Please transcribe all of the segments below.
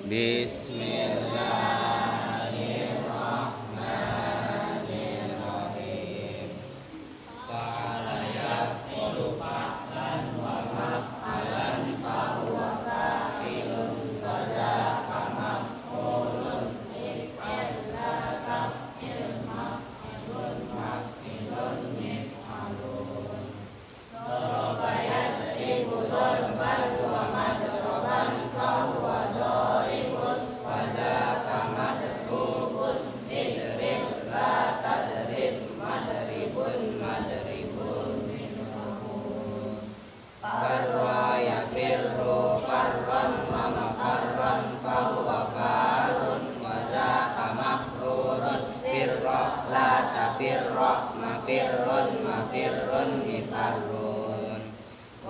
Bismillahirrahmanirrahim. Fa'ala yaqulu fa'lan wa maf'alan fahuwa fa'ilun wa dzaka maf'ulun if'ala taf'il maf'ilun maf'ilun mif'alun. Daraba yadribu darban wa madroban fahuwa daribun wa dzaka madrubun idrib la tadrib madribun madribun mif'alun. Farra yafirru farran wa mafarran fahuwa farun wa dzaka mafrurun firra la tafirra mafirrun mafirrun mifarrun.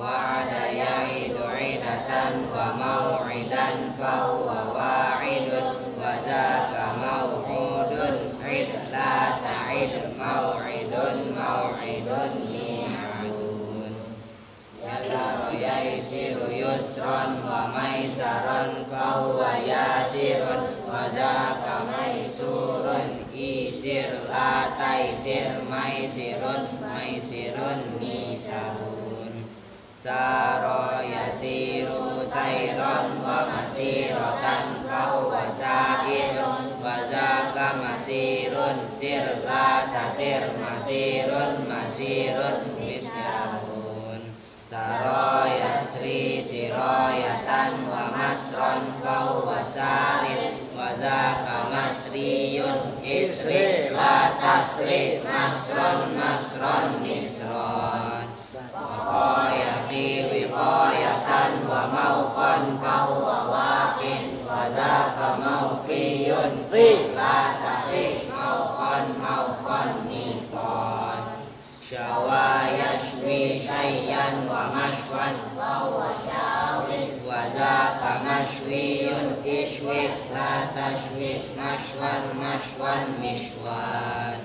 Wa'ada ya'idu 'idatan wa maw'idan fahuwa wa'idun wa dzaka maw'udun id la ta'id maw'idun maw'idun mi'adun. Yasara yaisiru yusran wa maisaran fahuwa yasirun wa dzaka maisurun isir la taisir maisirun maisirun misarun. Sara yasiru sairan wa masiratan fahuwa sairun wa dzaka masirun sir la tasir masirun masirun misyarun. Sara yasri sirayatan wa masran fahuwa sarin wa dzaka masriyun isri la tasri masran masran misran. Waqayati wiqayatan wa mauqan fahuwa waqin wa dzaka mauqiyun la taqi mauqan mauqan niqan. Syawa yashwi syai'an wa mashwan fahuwa syawin wa dzaka mashwiyun ishwik la tashwik mashwan mashwan mishwan.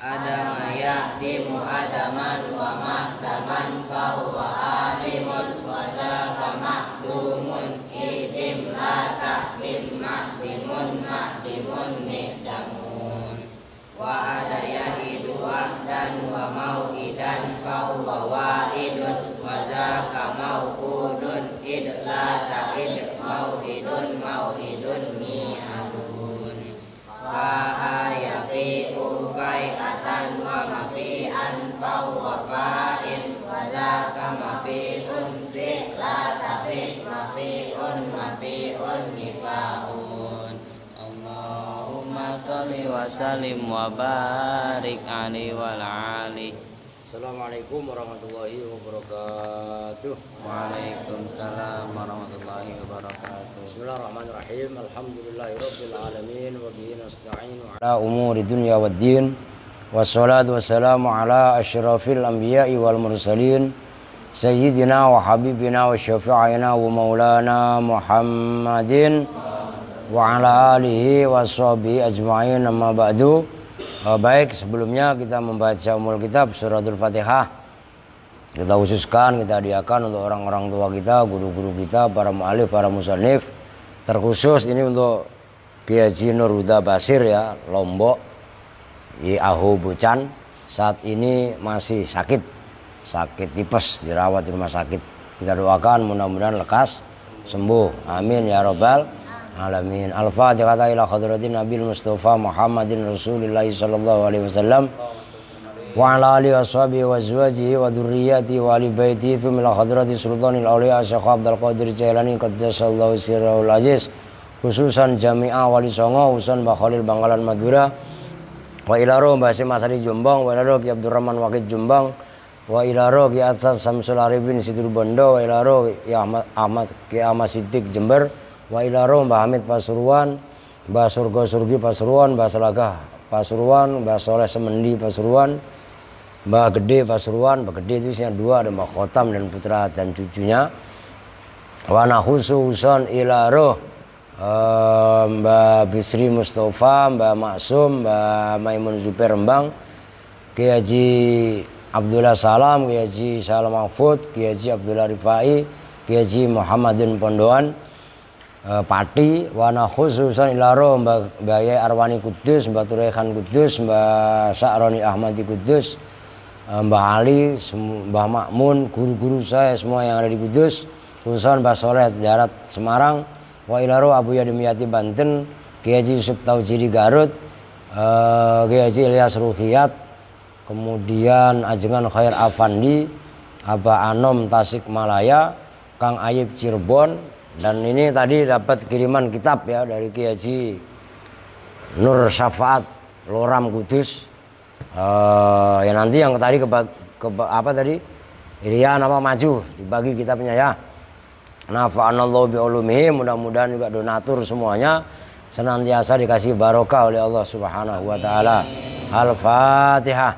Adama ya'dimu adaman wa mahdaman fahuwa adimun wa dzaka mahdumun idim la ta'dim mahdimun mahdimun ni'damun. Wa ada ya'idu wa'dan wa mau'idan fahuwa wa'idun wa dzaka mau'udun id la ta'id mau'idun mau'idun mi'adun. Fa'a yafi'u fai'atan wa mafi'an fahuwa fa'in wa dzaka mafi'un fi' la tafi' mafi'un mafi'un nifa'un. Allahumma sholli wa sallim wa barik alaihi wa alihi. Assalamualaikum warahmatullahi wabarakatuh. Waalaikumsalam warahmatullahi wabarakatuh. Bismillahirrahmanirrahim. Alhamdulillahirabbil alamin wa bihi nasta'inu ala umuri dunya waddin. Wassalatu wassalamu ala asyrafil anbiya'i wal mursalin sayyidina wa habibina wa syafi'ina wa maulana Muhammadin wa ala alihi wa sahbihi ajma'in, amma ba'du. Baik, sebelumnya kita membaca umul kitab suratul Fatihah. Kita khususkan, kita hadiahkan untuk orang-orang tua kita, guru-guru kita, para mu'alif, para musannif. Terkhusus ini untuk Kiai Haji Nur Huda Basir ya, Lombok, Ahu Bucan. Saat ini masih sakit tipes, dirawat di rumah sakit. Kita doakan mudah-mudahan lekas sembuh. Amin ya rabbal alamin. Al-Fatihah ila hadratin Nabil Mustafa Muhammadin Rasulillah sallallahu alaihi wasallam wa ala alihi washabihi wa azwajihi wa dzurriyyatihi wa ali baitihi thumma ila hadrati sultanil auliya Syekh Abdul Qadir Jailani qaddasallahu sirrul aziz, khususan Jami'ah Wali Songo Husan Mbah Khalil Bangkalan Madura, wa ila roh Mbah Hasyim Asari Jombang, wa ila roh Ki Abdurrahman Waqid Jombang, wa ila roh Ki Atsas Samsul Arifin Sidur Bondo, wa ila roh Ki Ahmad Siddiq Jember, wa ila roh Mbah Hamid Pasuruan, Mbah Surga Surgi Pasuruan, Mbah Selagah Pasuruan, Mbah Soleh Semendi Pasuruan, Mbah Gede Pasuruan. Mbah Gede itu isinya dua, ada Mbah Khotam dan putra dan cucunya. Wa nahusu huson ila roh Mbah Bisri Mustafa, Mbah Maksum, Mbah Maimun Zubair Rembang, Kiai Haji Abdullah Salam, Kiai Haji Salam Mahfud, Kiai Haji Abdullah Rifai, Kiai Haji Muhammadin Pondoan, Pati wana khususan ilaro Mbak Yai Arwani Kudus, Mbak Turehan Kudus, Mbak Sa'roni Ahmadi Kudus, Mbak Ali, Mbak Makmun, guru-guru saya semua yang ada di Kudus, khususan Mbak Soleh Darat Semarang, wa ilaro Abu Yadimiyati Banten, Kiai Haji Yusuf Taujiri Garut, Kiai Haji Ilyas Ruhiyat, kemudian Ajengan Khair Afandi, Aba Anom Tasik Malaya, Kang Ayib Cirebon, dan ini tadi dapat kiriman kitab ya dari Kiai Haji Nur Syafaat Loram Kudus. Ya nanti yang tadi apa tadi Irian apa maju dibagi kitabnya ya. Nafa'anallahu bi'ulumihi, mudah-mudahan juga donatur semuanya senantiasa dikasih barokah oleh Allah Subhanahu wa taala. Al-Fatihah.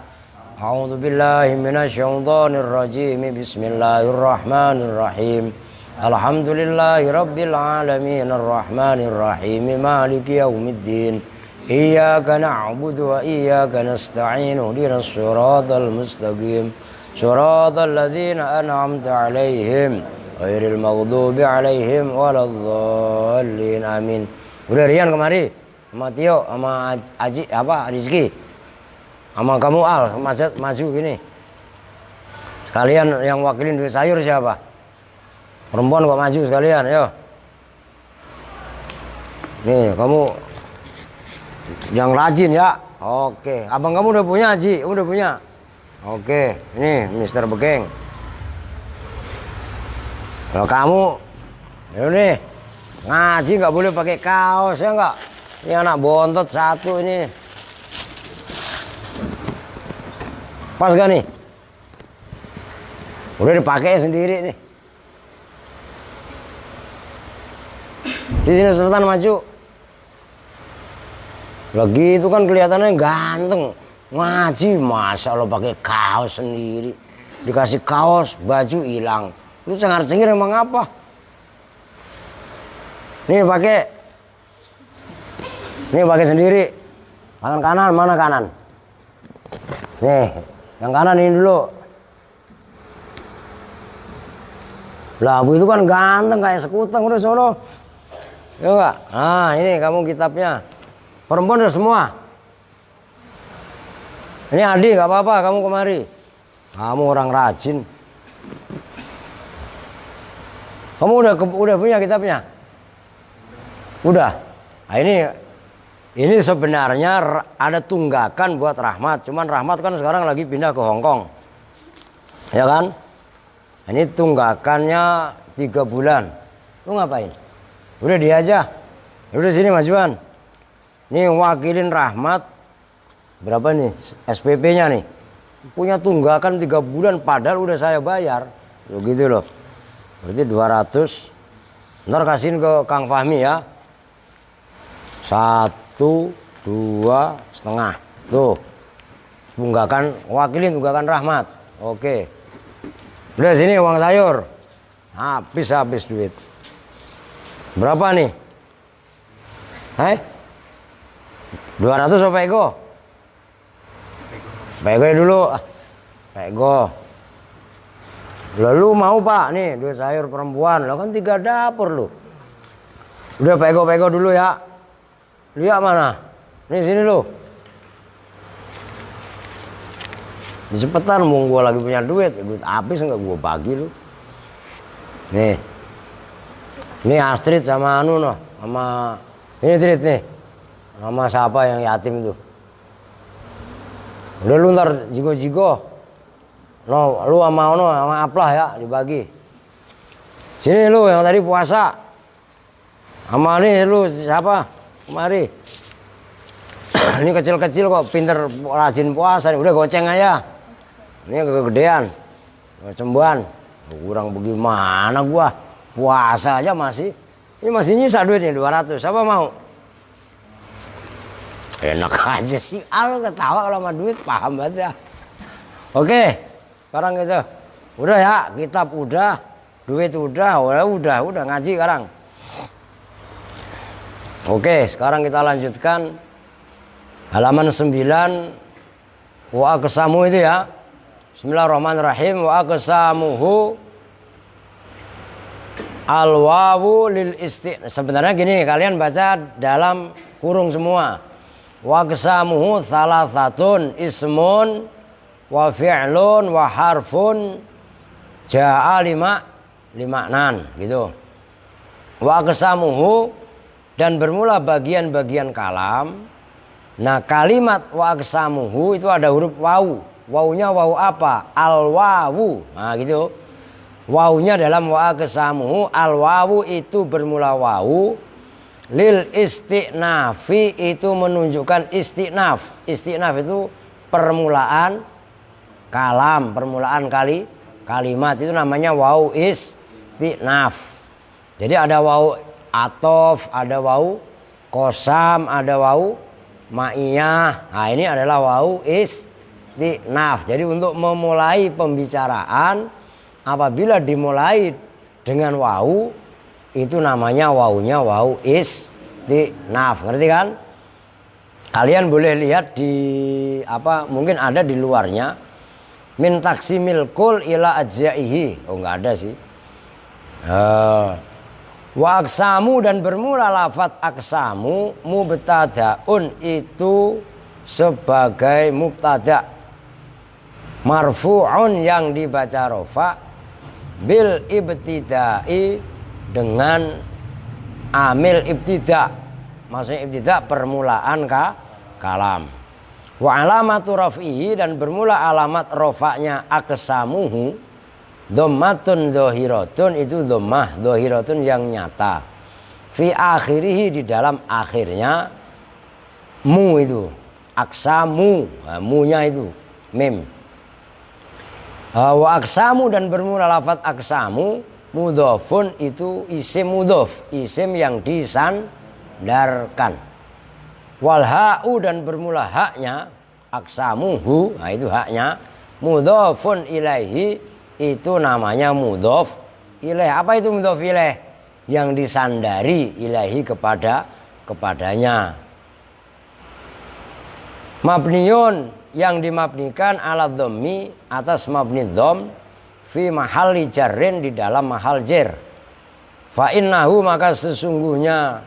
A'udzu billahi minasyaitonir rajim. Bismillahirrahmanirrahim. Alhamdulillahi rabbil alamin arrahmanir rahim maliki yaumiddin. Iyyaka na'budu wa iyyaka nasta'in. Ihdinas siratal mustaqim. Siratal ladzina an'amta 'alaihim ghairil maghdubi 'alaihim waladdallin. Amin. Udah Rian kemari sama Tio sama Aji apa Rizki sama kamu Al maju gini. Kalian yang wakilin duit sayur siapa? Perempuan kok maju sekalian, yo. Nih kamu yang rajin ya. Oke, abang kamu udah punya Haji, udah punya. Oke, ini Mister Bekeng. Kalau kamu, ini ngaji nggak boleh pakai kaos ya nggak? Ini anak bontot satu ini. Pas gak nih? Udah dipakai sendiri nih. Di sini Sultan maju. Lagi itu kan kelihatannya ganteng. Ngaji masa lo pakai kaos sendiri. Dikasih kaos, baju hilang. Lu cengar-cengir emang apa? Nih pakai. Nih pakai sendiri. Tangan kanan, mana kanan? Nih, yang kanan ini dulu. Lah, Abu itu kan ganteng kayak sekuteng udah sono. Ya enggak? Nah, ini kamu kitabnya. Perempuan udah semua. Ini Adi, nggak apa-apa kamu kemari. Kamu orang rajin. Kamu udah punya kitabnya? Udah. Nah, ini sebenarnya ada tunggakan buat Rahmat. Cuman Rahmat kan sekarang lagi pindah ke Hong Kong. Ya kan? Ini tunggakannya 3 bulan. Lu ngapain? Udah dia aja. Udah sini majuan. Ini wakilin Rahmat. Berapa nih SPP-nya nih? Punya tunggakan 3 bulan padahal udah saya bayar. Begitu loh. Berarti 200. Ntar kasihin ke Kang Fahmi ya. 1, 2, setengah. Tuh. Tunggakan wakilin tunggakan Rahmat. Oke. Udah sini uang sayur. Habis duit. Berapa nih? 200 apa Ego? Pego dulu. Pego. Lalu mau Pak nih duit sayur perempuan. Lo kan 3 dapur lu. Udah pego dulu ya. Lihat mana? Nih sini lu. Cepetan mau gua lagi punya duit habis nggak gua bagi lu. Nih. Ini Astrid sama anu noh, sama ini Astrid nih. Sama siapa yang yatim itu? Udah lu ntar jigo-jigo. No, lu sama ono sama Aplah ya dibagi. Sini lu yang tadi puasa. Sama nih lu siapa? Kemari. Ini kecil-kecil kok pinter rajin puasa nih. Udah goceng aja. Ini kegedean. Cembuan. Kurang bagaimana gua? Puasa aja masih. Ini masih nyisa duit nih 200. Siapa mau? Enak aja sih. Al ketawa kalau sama duit paham banget ya. Oke. Sekarang gitu. Udah ya, kitab udah, duit udah ngaji sekarang. Oke, sekarang kita lanjutkan halaman 9 wa aqsamu itu ya. Bismillahirrahmanirrahim. Wa aqsamuhu Al wawu lil sebenarnya gini, kalian baca dalam kurung semua. Wa aqsamuhu thalathatun ismun wa fi'lun wa harfun ja'a limaknan gitu. Wa aqsamuhu dan bermula bagian-bagian kalam. Nah, kalimat wa aqsamuhu itu ada huruf wawu. Wawunya wawu apa? Al wawu. Nah, gitu. Wawunya dalam wa aqsamuhu, al wawu itu bermula wawu, lil isti'nafi itu menunjukkan isti'naf. Isti'naf itu permulaan kalam, permulaan kalimat itu namanya wawu isti'naf. Jadi ada wawu atof, ada wawu kosam, ada wawu ma'iyah. Nah, ini adalah wawu isti'naf. Jadi untuk memulai pembicaraan, apabila dimulai dengan wawu, itu namanya wawunya wawu isti'naf. Ngerti kan? Kalian boleh lihat di mungkin ada di luarnya. Min taksimil kul ila ajzaihi. Oh, enggak ada sih. Wa aqsamu dan bermula lafaz aqsamu mubtadaun itu sebagai mubtada. Marfu'un yang dibaca rafa bil ibtidai dengan amil ibtida. Maksudnya ibtida permulaan kalam. Wa alamatu raf'ihi dan bermula alamat rafa'nya aqsamuhu dhammatun dhahiratun, itu dhammah dhahiratun yang nyata. Fi akhirih di dalam akhirnya mu itu aqsamu, munya itu mim. Wa aqsamu dan bermula lafaz aqsamu mudhofun itu isim mudhof, isim yang disandarkan. Wal ha'u dan bermula haknya aqsamuhu, nah itu haknya, mudhofun ilaihi itu namanya mudhof ilaih. Apa itu mudhof ilaih? Yang disandari ilaihi kepadanya. Mabniyun yang dimabnikan ala dhammi atas mabni dhom fi mahalli jarrin di dalam mahal jar. Fa innahu maka sesungguhnya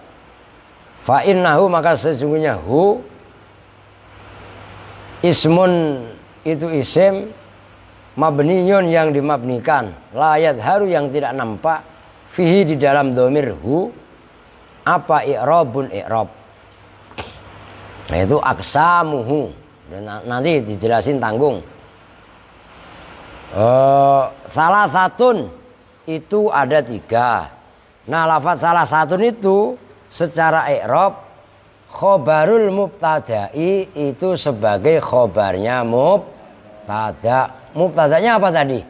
hu ismun itu isim mabniyun yang dimabnikan, la yadharu yang tidak nampak, fihi di dalam dhamir hu apa i'rabun i'rab. Nah, itu aqsamuhu. Nanti dijelasin tanggung. Salah satun itu ada 3. Nah, lafaz salah satun itu secara i'rab khobarul mubtada'i itu sebagai khobarnya mubtada. Mubtadanya apa tadi?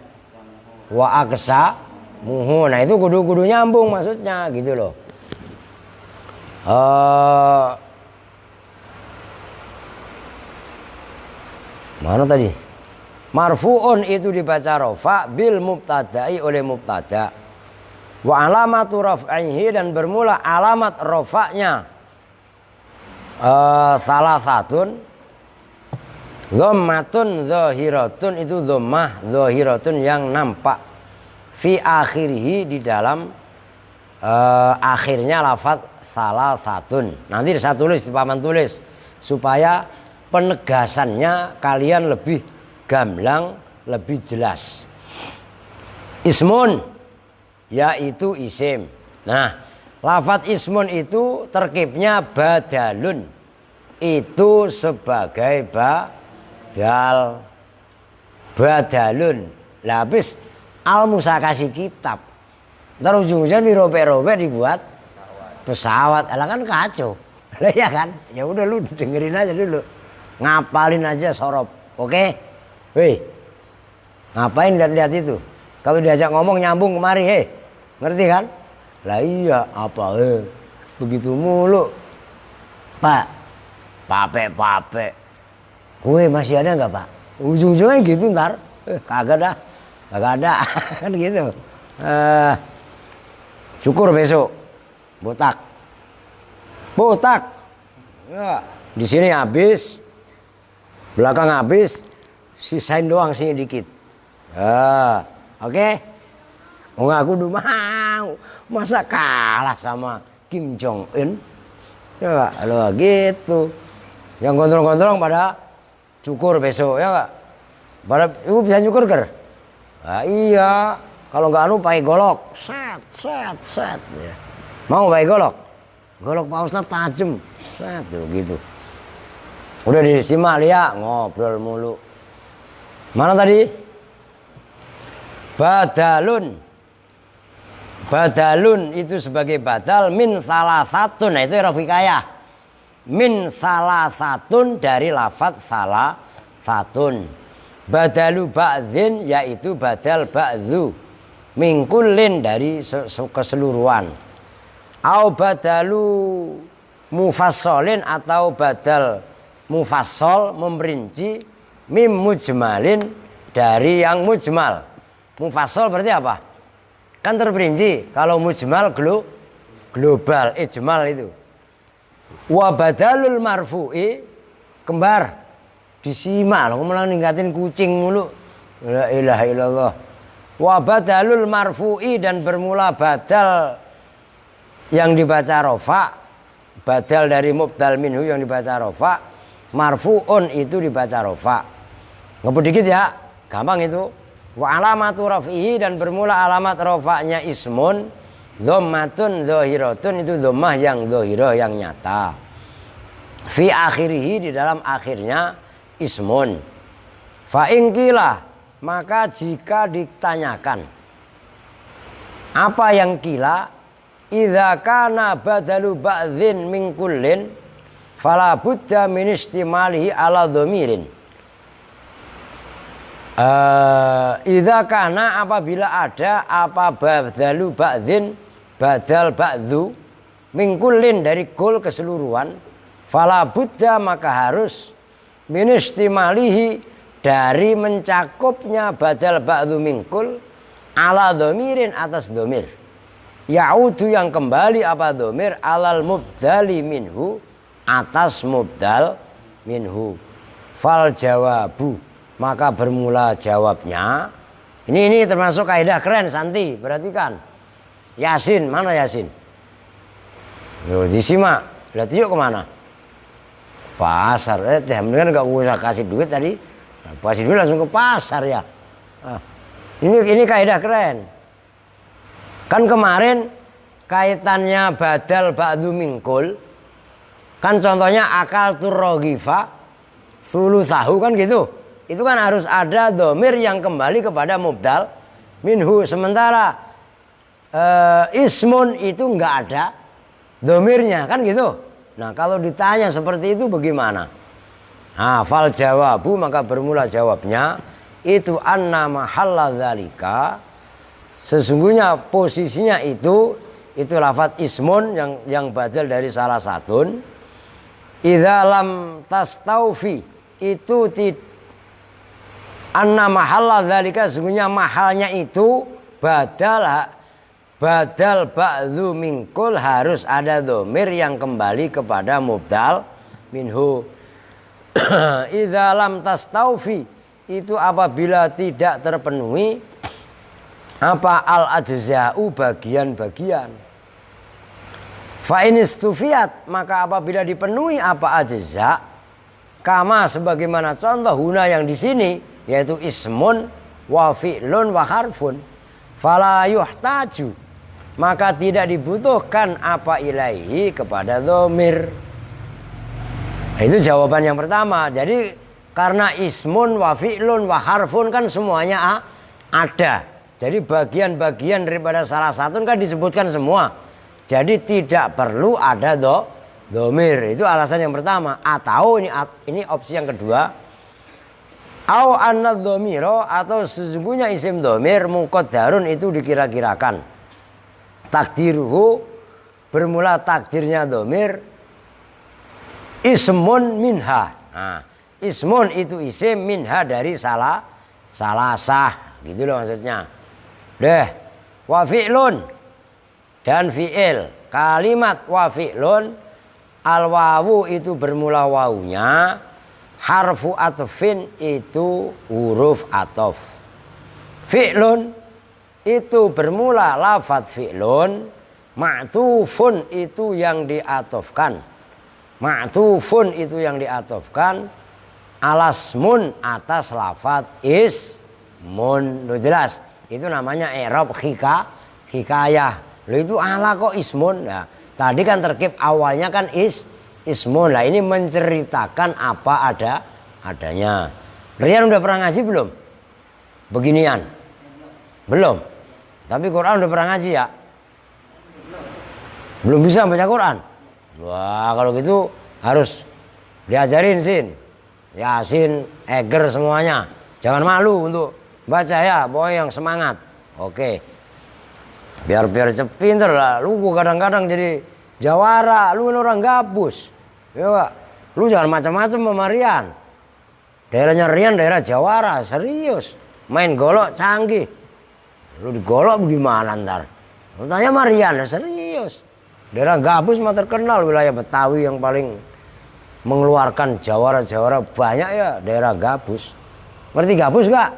Wa aqsamuhu. Nah, itu kudu nyambung maksudnya gitu loh. Mana tadi? Marfu'un itu dibaca rafa bil mubtada'i oleh mubtada. Wa alamatu raf'ihi dan bermula alamat rafa'nya salah satun dhammatun zahiratun, itu dhammah zahiratun yang nampak, fi akhirih di dalam akhirnya lafaz salah satun. Nanti saya tulis di papan tulis supaya penegasannya kalian lebih gamblang, lebih jelas. Ismun yaitu isim. Nah, lafaz ismun itu terkibnya badalun, itu sebagai badalun. Lah habis Al-Musa kasih kitab, terus ujung-ujungnya dirobek-robek dibuat pesawat. Lah kan kacau. Lah ya kan? Ya udah lu dengerin aja dulu. Ngapalin aja sorop, oke? Weh, ngapain lihat-lihat itu? Kalau diajak ngomong nyambung kemari, ngerti kan? Lah iya, apa begitu mulu, Pak? Pape, kue masih ada nggak Pak? Ujung-ujungnya gitu ntar, kagak dah, kagak ada, kan gitu. Syukur besok, botak, ya, di sini habis. Belakang habis, sisain doang sini dikit. Oke? Aku udah Masa kalah sama Kim Jong Un? Ya enggak? Loh gitu. Yang gondrong-gondrong pada cukur besok ya enggak? Pada ibu bisa nyukur ger? Nah, iya. Kalau enggak pakai golok. Set. Ya. Mau pakai golok? Golok Pak Ustadz tajam. Set tuh gitu. Udah disimak Lia, ngobrol mulu. Mana tadi? Badalun itu sebagai badal min salah satun. Nah itu rafikayah. Min salah satun dari lafaz salah satun. Badalu ba'dhin yaitu badal ba'dhu. Mingkulin dari keseluruhan. Au badalu mufassolin atau badal mufassol memperinci mim mujmalin dari yang mujmal. Mufassol berarti apa? Kan terperinci. Kalau mujmal global, ijmal itu. Wa badalul marfu'i kembar. Disimak loh, malah ningkatin kucing mulu. La ilaha illallah. Wa badalul marfu'i dan bermula badal yang dibaca rofa. Badal dari mubdal minhu yang dibaca rofa. Marfu'un itu dibaca rofa. Ngebut dikit ya, gampang itu. Wa alamatu rafihi dan bermula alamat rofa'nya ismun dhammatun dhahiratun itu dhammah yang dhahirah yang nyata. Fi akhirihi di dalam akhirnya ismun. Fa ingkila maka jika ditanyakan apa yang kila idza kana badalu ba'dhin min kullin fala budda min istimalihi ala dhamirin. Idza kana apabila ada apa badalu ba'dhin badal ba'dhu mingkulin dari kul keseluruhan fala budda maka harus min istimalihi dari mencakupnya badal ba'dhu mingkul ala dhamirin atas dhamir ya'udu yang kembali apa dhamir alal mubdali minhu atas mubdal minhu. Fal jawabu maka bermula jawabnya. Ini termasuk kaidah keren Santi, perhatikan. Yasin, mana Yasin? Yo disimak. Berarti yuk kemana? Pasar. Mendingan gak usah kasih duit tadi. Kasih duit langsung ke pasar ya. Ini kaidah keren. Kan kemarin kaitannya badal ba'dhu mingkul. Kan contohnya akal turrogifa sulusahu kan gitu. Itu kan harus ada dhamir yang kembali kepada mubdal minhu. Sementara ismun itu nggak ada dhamirnya kan gitu. Nah kalau ditanya seperti itu bagaimana? Nah fal jawabu maka bermula jawabnya itu anna mahalla dzalika. Sesungguhnya posisinya itu lafadz ismun yang badal dari salah satun. Idza lam tastaufi itu anna mahalla dzalika sesungguhnya mahalnya itu badal ba'dhu mingkul harus ada dhamir yang kembali kepada mubdal minhu. Idza lam tastaufi itu apabila tidak terpenuhi apa al ajza'u bagian-bagian. Fa inistufiyat maka apabila dipenuhi apa ajza kama sebagaimana contoh huna yang di sini yaitu ismun wa fi'lun wa harfun fala yuhtaju maka tidak dibutuhkan apa ilaihi kepada dhamir. Itu jawaban yang pertama. Jadi karena ismun wa fi'lun wa harfun kan semuanya ada. Jadi bagian-bagian daripada salah satu kan disebutkan semua. Jadi tidak perlu ada dhamir. Itu alasan yang pertama. Atau ini opsi yang kedua. Au anna dhamira atau sesungguhnya isim dhamir muqaddarun itu dikira-kirakan. Takdiruhu bermula takdirnya dhamir ismun minha. Nah, ismun itu isim minha dari salasah. Gitu loh maksudnya. Deh, wa fi'lun dan fi'il. Kalimat wa fi'lun al wawu itu bermula wawunya. Harfu atfin itu huruf atof. Fi'lun itu bermula lafadz fi'lun Ma'tufun itu yang diatofkan. Ma'tufun itu yang diatofkan. Alasmun atas lafat ismun. Loh jelas. Itu namanya i'rab hikayah. Loh itu ala kok ismun. Nah, tadi kan terkib awalnya kan ismun. Lah ini menceritakan apa adanya. Rian udah pernah ngaji belum? Beginian? Belum. Tapi Quran udah pernah ngaji ya? Belum bisa baca Quran? Wah kalau gitu harus diajarin Sin, Yasin, Eger semuanya. Jangan malu untuk baca ya, boy yang semangat. Oke. Biar pinter lah. Lu kadang-kadang jadi jawara, lu orang gabus. Ya Pak. Lu jangan macam-macam sama Rian. Daerahnya Rian daerah jawara, serius. Main golok canggih. Lu digolok bagaimana ntar? Lu tanya sama Rian, serius. Daerah gabus mah terkenal wilayah Betawi yang paling mengeluarkan jawara-jawara banyak ya daerah gabus. Ngerti gabus gak?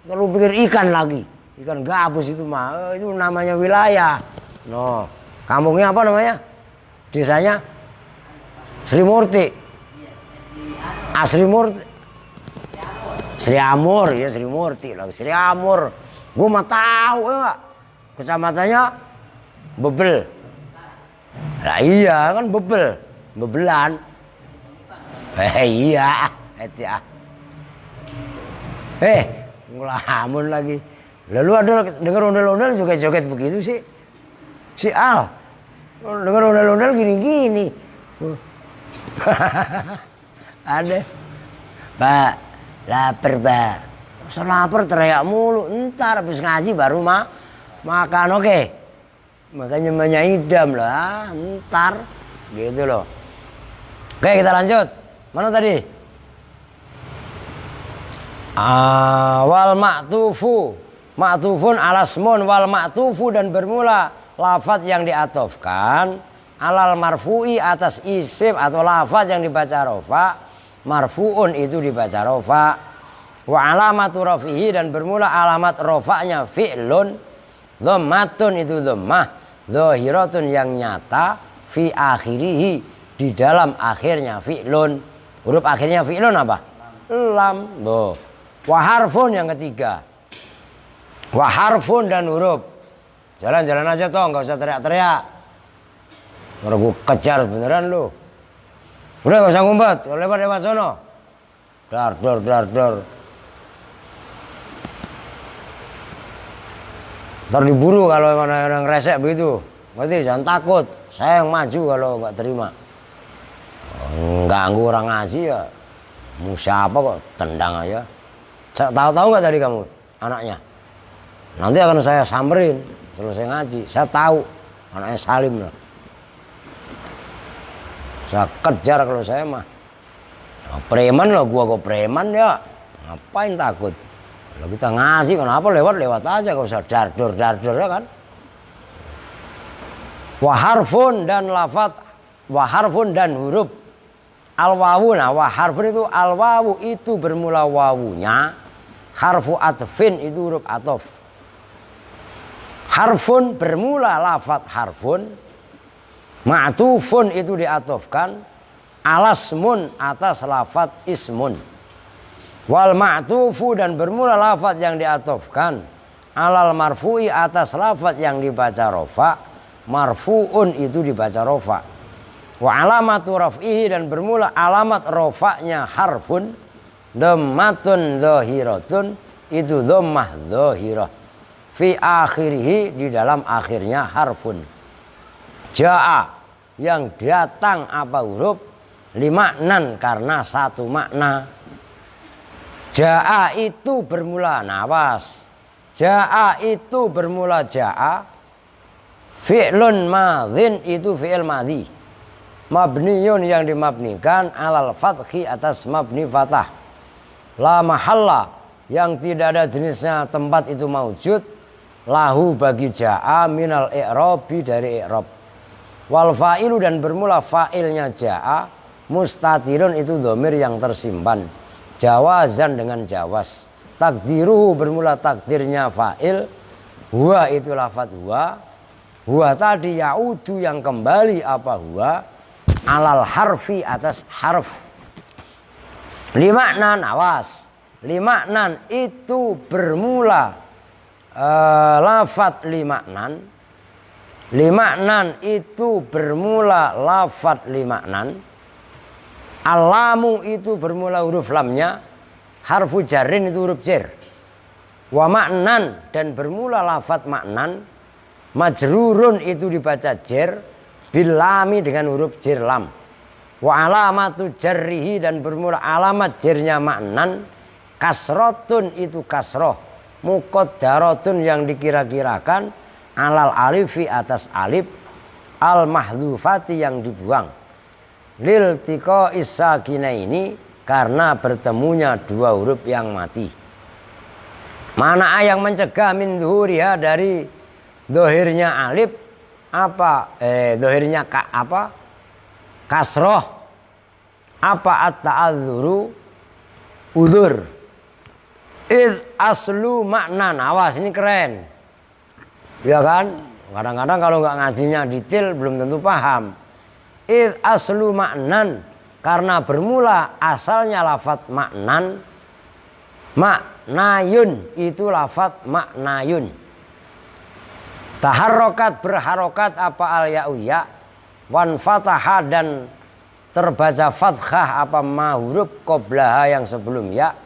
Kalau pikir ikan lagi. Ikan gabus itu mah itu namanya wilayah. No, kampungnya apa namanya? Desanya Sri Murti. Sri Murti. Sri Amur ya Sri Murti lagi Sri Amur. Gue mah tahu ya. Kecamatannya Bebel. Lah iya kan Bebel. Bebelan. Iya, ya. Ngelamun lagi. Lalu ada denger ondel-ondel joget-joget begitu sih. Si Al. Denger ondel-ondel gini-gini. Ada. Pak, lapar, Pak. Masa lapar teriak mulu. Ntar habis ngaji baru makan, oke. Makanya namanya idam lah. Ntar. Gitu loh. Oke kita lanjut. Mana tadi? Wal ma'tufu. Ma'tufun alasmun wal ma'tufu dan bermula lafaz yang diatofkan alal marfu'i atas isim atau lafaz yang dibaca rofa. Marfu'un itu dibaca rofa. Wa alamatu rafihi dan bermula alamat rofa'nya fi'lun. Dhammatun itu dhammah. Dhahiratun yang nyata. Fi akhirihi di dalam akhirnya fi'lun. Huruf akhirnya fi'lun apa? Lam. Loh. Wa harfun yang ketiga. Wa harfun dan huruf. Jalan-jalan aja toh, nggak usah teriak-teriak. Kalau gue kejar beneran lu. Udah nggak usah ngumpet, kalau lewat sono. Dar. Ntar diburu kalau mana yang resek begitu. Berarti jangan takut. Saya yang maju kalau nggak terima. Ganggu orang ngaji ya. Mau siapa kok tendang aja. Tahu nggak tadi kamu anaknya? Nanti akan saya samperin selesai ngaji. Saya tahu anaknya Salim lah. Saya kejar kalau saya mah. Nah, preman loh, gua kok preman ya. Ngapain takut? Kalau kita ngaji kenapa lewat aja, gak usah dar-dor ya kan. Waharfun dan lafat, waharfun dan huruf. Al-wawu, nah waharfun itu al-wawu itu bermula wawunya. Harfu atfin itu huruf atof. Harfun bermula lafat harfun. Ma'tufun itu diatofkan. Alasmun atas lafat ismun. Wal ma'tufu dan bermula lafat yang diatofkan. Alal marfu'i atas lafat yang dibaca rofa. Marfu'un itu dibaca rofa. Wa alamatu raf'ihi dan bermula alamat rofa'nya harfun. Dhammatun dhahiratun itu dhammah dhahirah. Fi akhirihi di dalam akhirnya harfun. Ja'a yang datang apa huruf? Limaknan karena satu makna. Ja'a itu bermula nawas. Ja'a itu bermula ja'a. Fi'lun madhin itu fi'il madhi. Mabniyun yang dimabnikan alal fathi atas mabni fathah. La mahalla yang tidak ada jenisnya tempat itu maujud. Lahu bagi ja'a minal i'rabi dari i'rab. Wal fa'ilu dan bermula fa'ilnya ja'a. Mustatirun itu dhamir yang tersimpan. Jawazan dengan jawaz. Takdiruhu bermula takdirnya fa'il. Huwa itu lafad huwa. Huwa tadi yaudu yang kembali apa huwa alal harfi atas harf. Limaknan awas. Limaknan itu bermula lafat limaknan. Limaknan itu bermula lafat limaknan. Alamu itu bermula huruf lamnya. Harfu jarin itu huruf jar. Wa maknan dan bermula lafat maknan. Majrurun itu dibaca jar. Bilami dengan huruf jar lam. Wa alamatu jarrihi dan bermula alamat jarnya maknan. Kasrotun itu kasroh. Muqaddaratun yang dikira-kirakan. Alal alifi atas alif. Al mahdhufati yang dibuang. Lil tiko isakina ini karena bertemunya dua huruf yang mati. Mana yang mencegah min zuhuriha dari dohirnya alif apa dohirnya apa kasroh apa at-ta'adzuru udzur. Id aslu maknan. Awas ini keren ya kan, kadang-kadang kalau nggak ngajinya detail belum tentu paham. Id aslu maknan karena bermula asalnya lafat maknan. Maknayun itu lafat maknayun. Taharrokat berharokat apa al ya'u ya. Wan fataha dan terbaca fathah apa ma huruf qoblaha yang sebelum ya.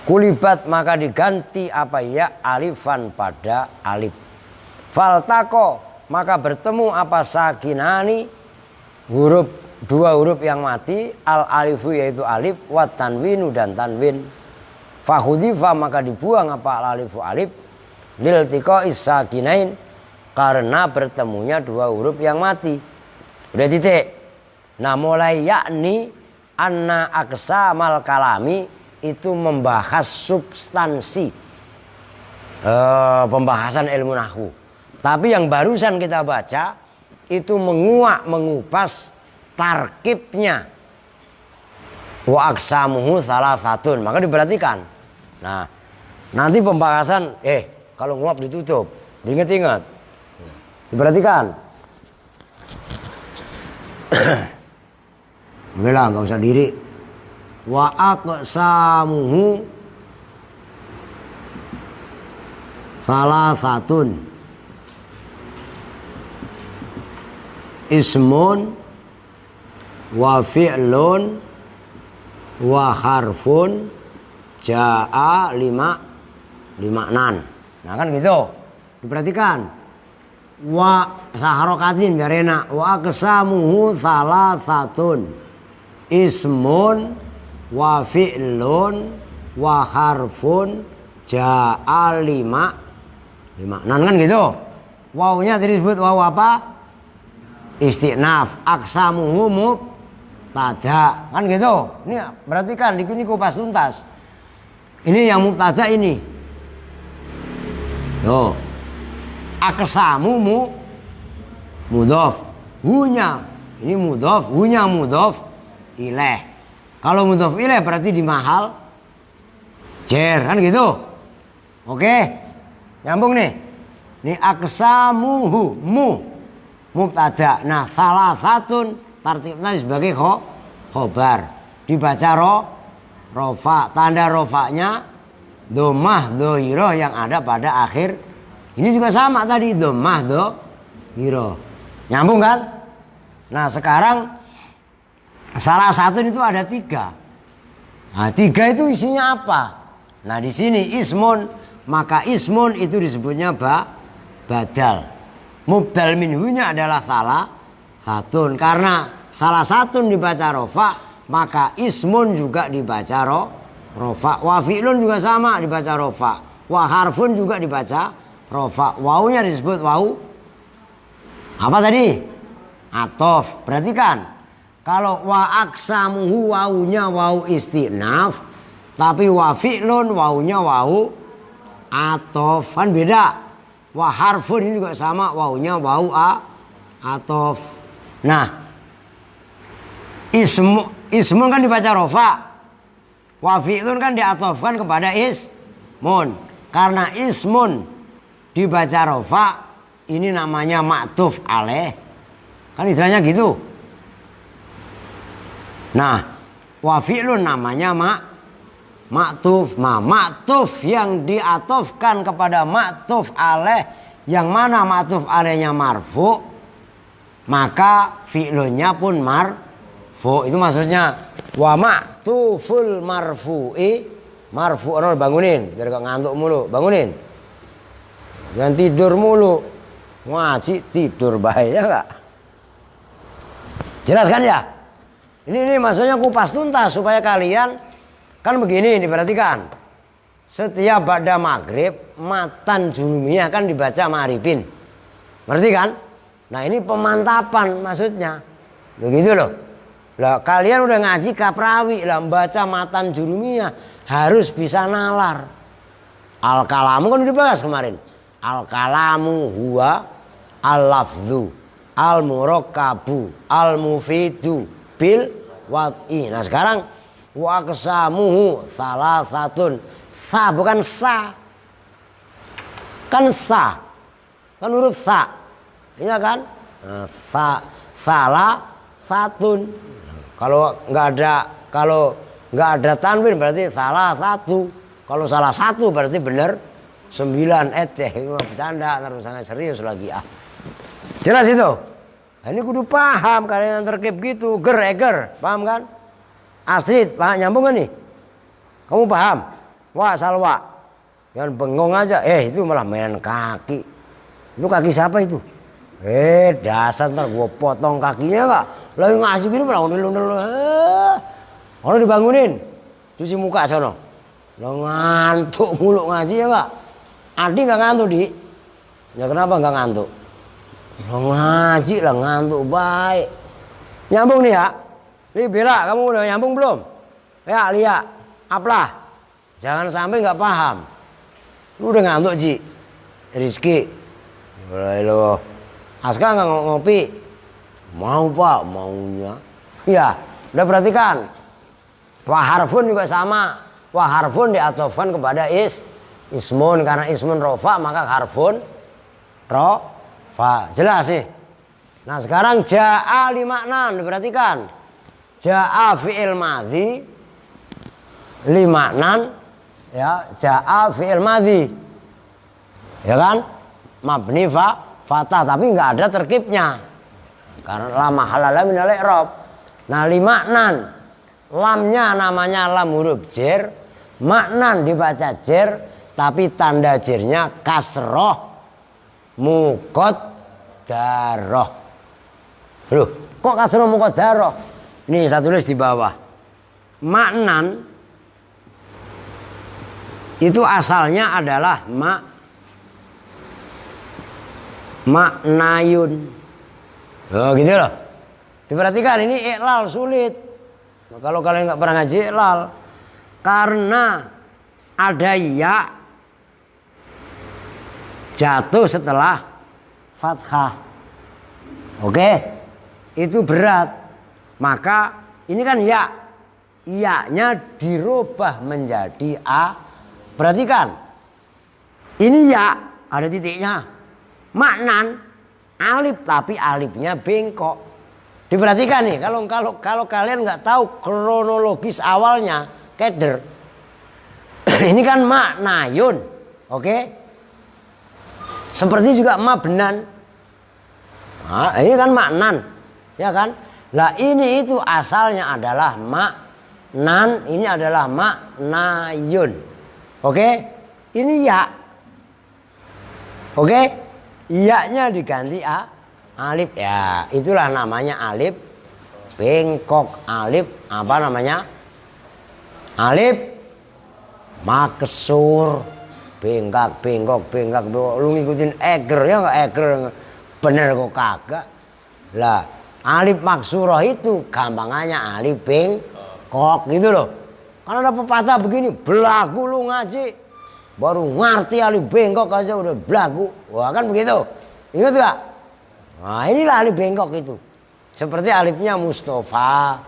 Kulibat maka diganti apa ya alifan pada alif. Faltako maka bertemu apa sakinani huruf dua huruf yang mati al alifu yaitu alif wat tanwinu dan tanwin. Fahudifa maka dibuang apa al alifu alif lil tiqa'is sakinain karena bertemunya dua huruf yang mati. Udah titik. Nah mulai yakni anna aqsamal kalami itu membahas substansi pembahasan ilmu nahwu. Tapi yang barusan kita baca itu menguak mengupas tarkibnya. Wa aqsamuhu salasatun. Maka diperhatikan. Nah, nanti pembahasan kalau nguap ditutup. Diingat-ingat. Diperhatikan. Udah enggak usah diri. Wa aqsamuhu salasatun. Ismun wa fi'lun wa harfun ja'a limaknan. Nah kan gitu. Diperhatikan. Wa saharokatin biar enak. Wa aqsamuhu salasatun. Ismun wa fi'lun wa harfun ja'a limaknan kan gitu. Wawunya tadi disebut wawu apa? Istiqnaf. Aqsamuhu mubtada kan gitu. Ini perhatikan di sini kupas tuntas. Ini yang mubtada ini. Tuh. Aqsamu mudhof. Hunya ini mudhof, hunya mudhof ilaih. Kalau mudhof ilaih berarti di mahal jar kan gitu. Oke. Nyambung nih. Ini aqsamuhu mubtada. Nah, salasatun tartibnya sebagai khobar. Dibaca rofa. Tanda rofanya dhammah dhahirah yang ada pada akhir. Ini juga sama tadi dhammah dhahirah. Nyambung kan? Nah, sekarang salasatun itu ada 3. Nah, 3 itu isinya apa? Nah, di sini ismun, maka ismun itu disebutnya badal. Mubdal minhunya adalah salasatun. Karena salasatun dibaca rofa, maka ismun juga dibaca rofa. Wa fi'lun juga sama dibaca rofa. Wa harfun juga dibaca rofa. Wawunya disebut wawu apa tadi? Atof. Perhatikan. Kalau wa aqsamuhu wawunya wawu istinaf, tapi wa fi'lun wawunya wawu atof. Kan beda. Wa harfun ini juga sama wawunya wawu atof. Nah, ismun kan dibaca rofa. Wa fi'lun kan diatofkan kepada ismun. Karena ismun dibaca rofa, ini namanya ma'tuf alaih. Kan istilahnya gitu. Nah, wa fi'lun namanya ma'tuf. Ma'tuf yang diatofkan kepada ma'tuf alaih, yang mana ma'tuf alaihnya marfu, maka fi'lunnya pun marfu. Itu maksudnya wa ma'tuful marfu'i marfu. Orang bangunin biar gak ngantuk mulu. Bangunin. Jangan tidur mulu. Ngaji tidur bahaya gak? Jelas kan ya? Ini maksudnya kupas tuntas supaya kalian kan begini diperhatikan. Setiap ba'da maghrib matan jurumiyah kan dibaca ma'rifin. Ngerti kan? Nah ini pemantapan maksudnya. Begitu loh. Lah kalian udah ngaji kaprawi lah, baca matan jurumiyah harus bisa nalar. Al kalamu kan udah dibahas kemarin. Al kalamu huwa al lafzu al murakkabu al mufidu bil wad'i. Nah sekarang wa aqsamuhu salasatun. Sa bukan sa. Kan sa. Kan huruf sa. Iya kan? Sa salah satun. Kalau nggak ada tanwin berarti salah satu. Kalau salah satu berarti benar 9. Bercanda, terus sangat serius lagi ah. Jelas itu? Nah, ini kudu paham kalian terkip gitu, eger, paham kan? Astrid, paham nyambung kan nih? Kamu paham? Wah, Salwa. Jangan bengong aja. Itu malah mainan kaki. Itu kaki siapa itu? Dasar ntar gua potong kakinya Kak. Lagi ngasih gini malah undel-undel. Orang dibangunin. Cuci muka sono. Lo ngantuk mulu ngaji ya Kak. Adi gak ngantuk Di? Ya kenapa gak ngantuk? Lo ngaji lah ngantuk baik. Nyambung nih ya. Li Bella kamu udah nyambung belum? Ya Lia. Apalah. Jangan sampai gak paham. Lu udah ngantuk Ji. Rizky. Mulai lo. Aska nggak ngopi? Mau Pak, maunya. Ya, udah perhatikan. Waharfun juga sama. Waharfun diatofkan kepada ismun, karena ismun rofa maka harfun rofa. Jelas sih. Nah sekarang ja'a limaknan, diperhatikan. Ja'a fi'il madhi limaknan, ya ja'a fi'il madhi, ya kan? Mabni fatah, tapi nggak ada terkibnya karena la mahalala minal i'rab. Nah limaknan, lamnya namanya lam huruf jer, maknan dibaca jer, tapi tanda jernya kasroh muqaddarah. Loh, kok kasroh muqaddarah? Nih saya tulis di bawah. Maknan itu asalnya adalah maknayun. Oh gitu loh. Diperhatikan ini iklal sulit. Nah, kalau kalian nggak pernah ngaji iklal, karena ada ya jatuh setelah fathah. Oke, itu berat. Maka ini kan ya, ya-nya dirubah menjadi a. Perhatikan, ini ya ada titiknya. Maknan alif tapi alifnya bengkok. Diperhatikan nih, kalau kalian nggak tahu kronologis awalnya keder. Ini kan maknayun, oke? Seperti juga mabnan. Nah, ini kan maknan, ya kan? Lah ini itu asalnya adalah maknan, ini adalah maknayun, oke? Ini ya, oke? Iya-nya diganti alif ya, itulah namanya alif bengkok. Alif apa namanya? Alif maksur. Bengkak. Lu ngikutin eger ya nggak eger? Bener kok kagak. Lah alif maksurah itu gampangannya alif bengkok gitu loh. Kan ada pepatah begini, belagu lu ngaji baru ngerti alif bengkok aja udah belagu. Wah kan begitu. Ingat gak? Nah inilah alif bengkok itu. Seperti alifnya Mustafa,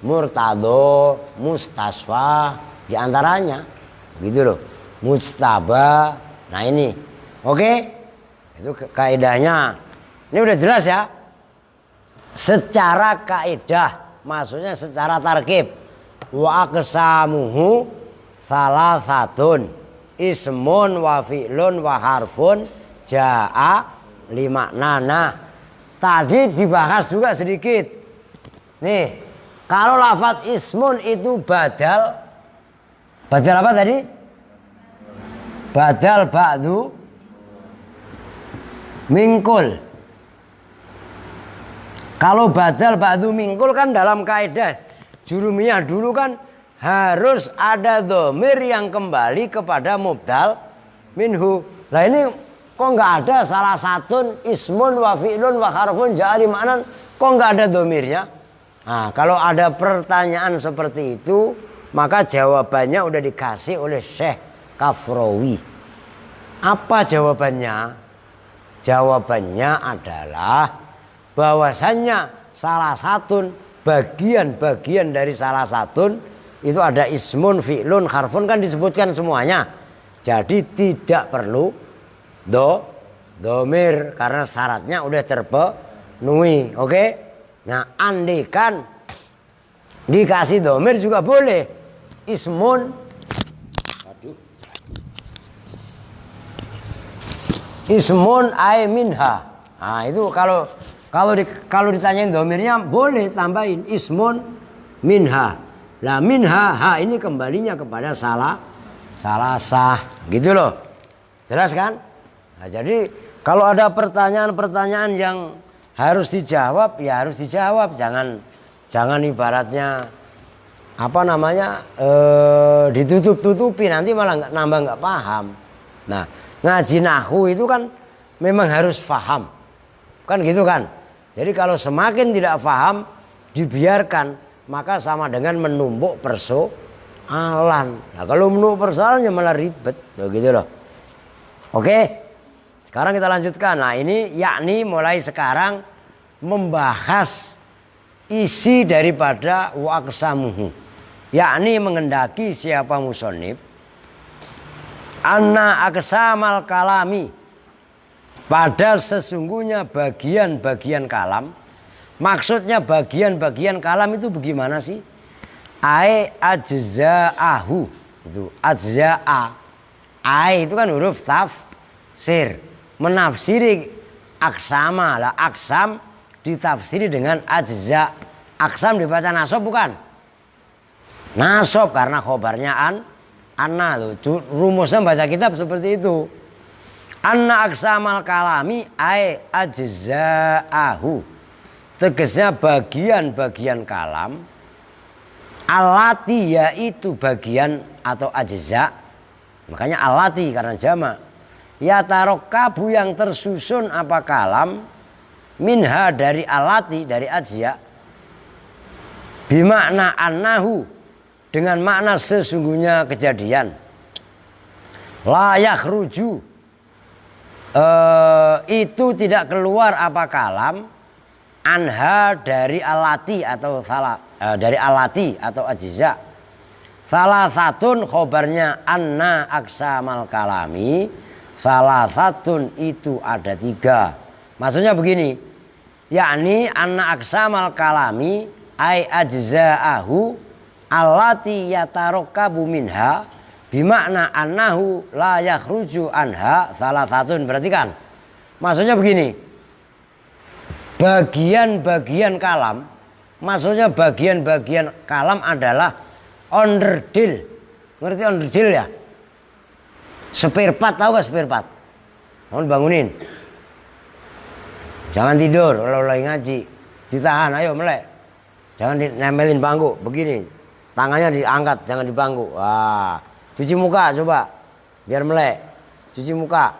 Murtado, Mustasfa, diantaranya. Gitu loh. Mujtaba. Nah ini. Oke? Itu kaidahnya. Ini udah jelas ya. Secara kaidah, maksudnya secara tarkib. Wa aqsamuhu salasatun. Ismun wa fi'lun wa harfun jaa lima nana. Tadi dibahas juga sedikit. Nih, kalau lafaz ismun itu badal apa tadi? Badal ba'du mingkul. Kalau badal ba'du mingkul kan dalam kaidah jurumiyah dulu kan harus ada dhamir yang kembali kepada mubdal minhu. Nah ini kok nggak ada salah satu ismun wa fi'lun wa harfun jari ma'nan, kok nggak ada dhamirnya? Nah, kalau ada pertanyaan seperti itu, maka jawabannya udah dikasih oleh Syekh Kafrawi. Apa jawabannya? Jawabannya adalah bahwasannya salah satu bagian-bagian dari salah satu itu ada ismun, fi'lun, harfun kan disebutkan semuanya. Jadi tidak perlu domir karena syaratnya udah terpenuhi. Oke? Nah, andikan dikasih domir juga boleh. Ismun, ismun ay minha. Nah, itu kalau ditanyain domirnya boleh tambahin ismun minha. Lah minha ha ini kembalinya kepada salasah gitu loh. Jelas kan? Nah, jadi kalau ada pertanyaan-pertanyaan yang harus dijawab ya harus dijawab, jangan ibaratnya apa namanya ditutup-tutupi nanti malah nggak paham. Nah, ngaji nahwu itu kan memang harus paham. Kan gitu kan? Jadi kalau semakin tidak paham dibiarkan maka sama dengan menumpuk persoalan. Nah, kalau menumpuk persoalan ya malah ribet, begitu loh. Oke, sekarang kita lanjutkan. Nah ini yakni mulai sekarang membahas isi daripada wa aqsamuhu. Yakni mengendaki siapa musonib. Anna aqsamal kalami. Pada sesungguhnya bagian-bagian kalam. Maksudnya bagian-bagian kalam itu bagaimana sih? Ai ajza'ahu. Itu ajza'a. Ai itu kan huruf tafsir. Menafsiri aksama. Lah aksam ditafsiri dengan ajza'. Aksam dibaca nasab bukan? Nasab karena khobarnya anna tuh. Rumusnya baca kitab seperti itu. Anna aksamal kalami ai ajza'ahu. Tegasnya bagian-bagian kalam alati yaitu bagian atau ajza, makanya alati karena jamak. Ya tarokabu yang tersusun apa kalam minha dari alati dari ajza bimakna annahu dengan makna sesungguhnya kejadian layak ruju itu tidak keluar apa kalam anha dari alati atau dari alati atau ajza. Salah satun khobarnya anna aksamal kalami. Salah satun itu ada 3. Maksudnya begini, yakni anna aksamal kalami ay ajza'ahu alati yatarokabu minha bimakna annahu la yakhruju anha salah satun. Perhatikan, maksudnya begini. Bagian-bagian kalam, maksudnya bagian-bagian kalam adalah onderdil. Ngerti onderdil ya? Spare part, tahu gak spare part? Kamu bangunin. Jangan tidur kalau lagi ngaji. Ditahan, ayo melek. Jangan dinempelin bangku, begini. Tangannya diangkat, jangan di bangku. Wah, cuci muka coba, biar melek. Cuci muka,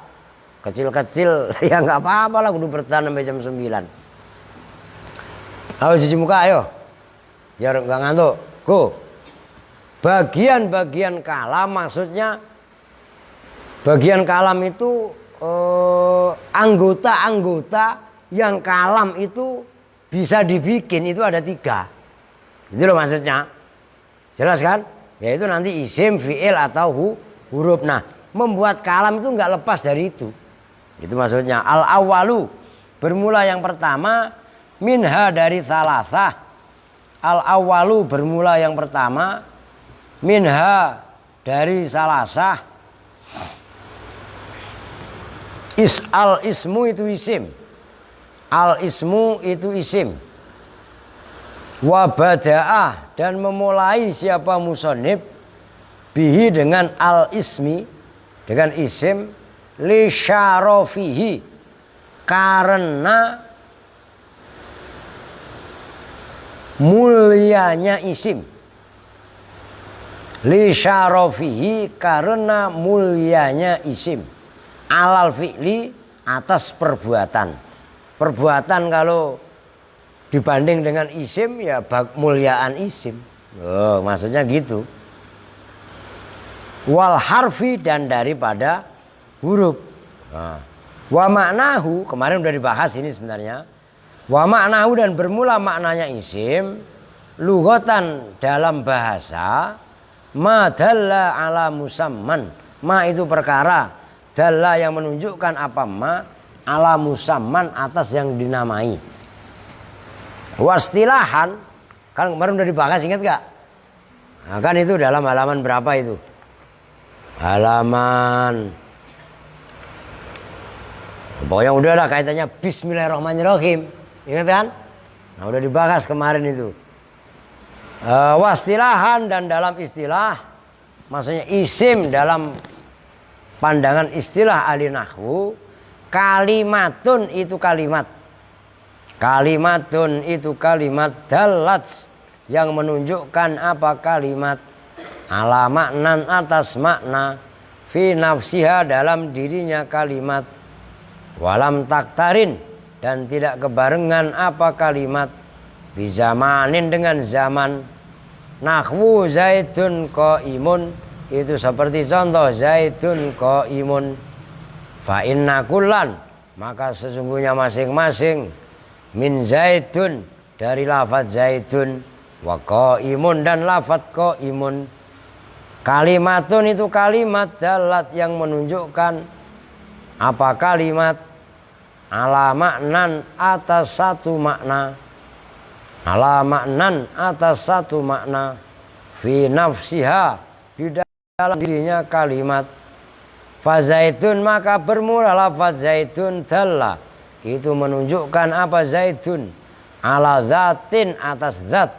kecil-kecil, ya nggak apa-apa lah. Kudu bertahan sampai jam 9. Ayo cuci muka ayo. Biar enggak ngantuk. Go. Bagian-bagian kalam maksudnya bagian kalam itu anggota-anggota yang kalam itu bisa dibikin itu ada 3. Itu loh maksudnya. Jelas kan? Yaitu nanti isim, fi'il atau huruf. Nah, membuat kalam itu enggak lepas dari itu. Itu maksudnya. Al-awwalu, bermula yang pertama, minha dari salasah. Al-awwalu, bermula yang pertama, minha dari salasah. Al-ismu itu isim. Al-ismu itu isim. Wa bada'ah, dan memulai siapa musonib bihi dengan al-ismi, dengan isim, li syarafihi, karena mulianya isim. Li syarafihi, karena mulianya isim. Alal fi'li, atas perbuatan. Perbuatan kalau dibanding dengan isim ya muliaan isim. Oh, maksudnya gitu. Wal harfi, dan daripada huruf. Nah, wa maknahu, kemarin udah dibahas ini sebenarnya. Wa maknahu, dan bermula maknanya isim, lughatan dalam bahasa, ma dalla ala musamman. Ma itu perkara, dalla yang menunjukkan apa ma, ala musamman atas yang dinamai. Wastilahan, kan kemarin udah dibahas, ingat gak? Nah, kan itu dalam halaman berapa itu? Halaman, pokoknya udah lah kaitannya Bismillahirrahmanirrahim, ingat kan? Nah udah dibahas kemarin itu. Wastilahan, dan dalam istilah, maksudnya isim dalam pandangan istilah ahli nahwu, kalimatun itu kalimat. Kalimatun itu kalimat, dalat yang menunjukkan apa kalimat, ala maknan atas makna, fi nafsiha dalam dirinya kalimat, walam taktarin, dan tidak kebarengan apa kalimat, bizamanin dengan zaman. Nahwu zaidun qaimun, itu seperti contoh zaidun qaimun. Fa inna kullan, maka sesungguhnya masing-masing, min zaidun dari lafaz zaidun, wa qaimun dan lafaz qaimun. Kalimatun itu kalimat, dalat yang menunjukkan apa kalimat, ala maknan atas satu makna, ala maknan atas satu makna, fi nafsiha di dalam dirinya kalimat. Fa zaitun, maka bermula lafaz zaitun, dalla itu menunjukkan apa zaitun, ala zatin atas zat,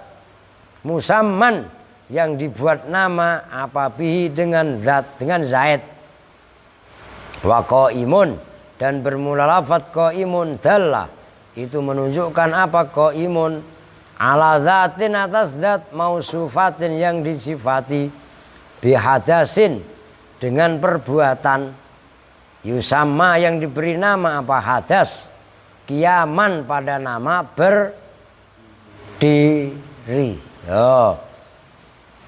musamman yang dibuat nama, apa bihi dengan zat, dengan zaid. Wa qaimun, dan bermula lafaz qaimun, dalla itu menunjukkan apa qaimun, ala zatin atas zat, mausufatin yang disifati, bihadasin dengan perbuatan, yusamma yang diberi nama apa hadas, kiaman pada nama berdiri.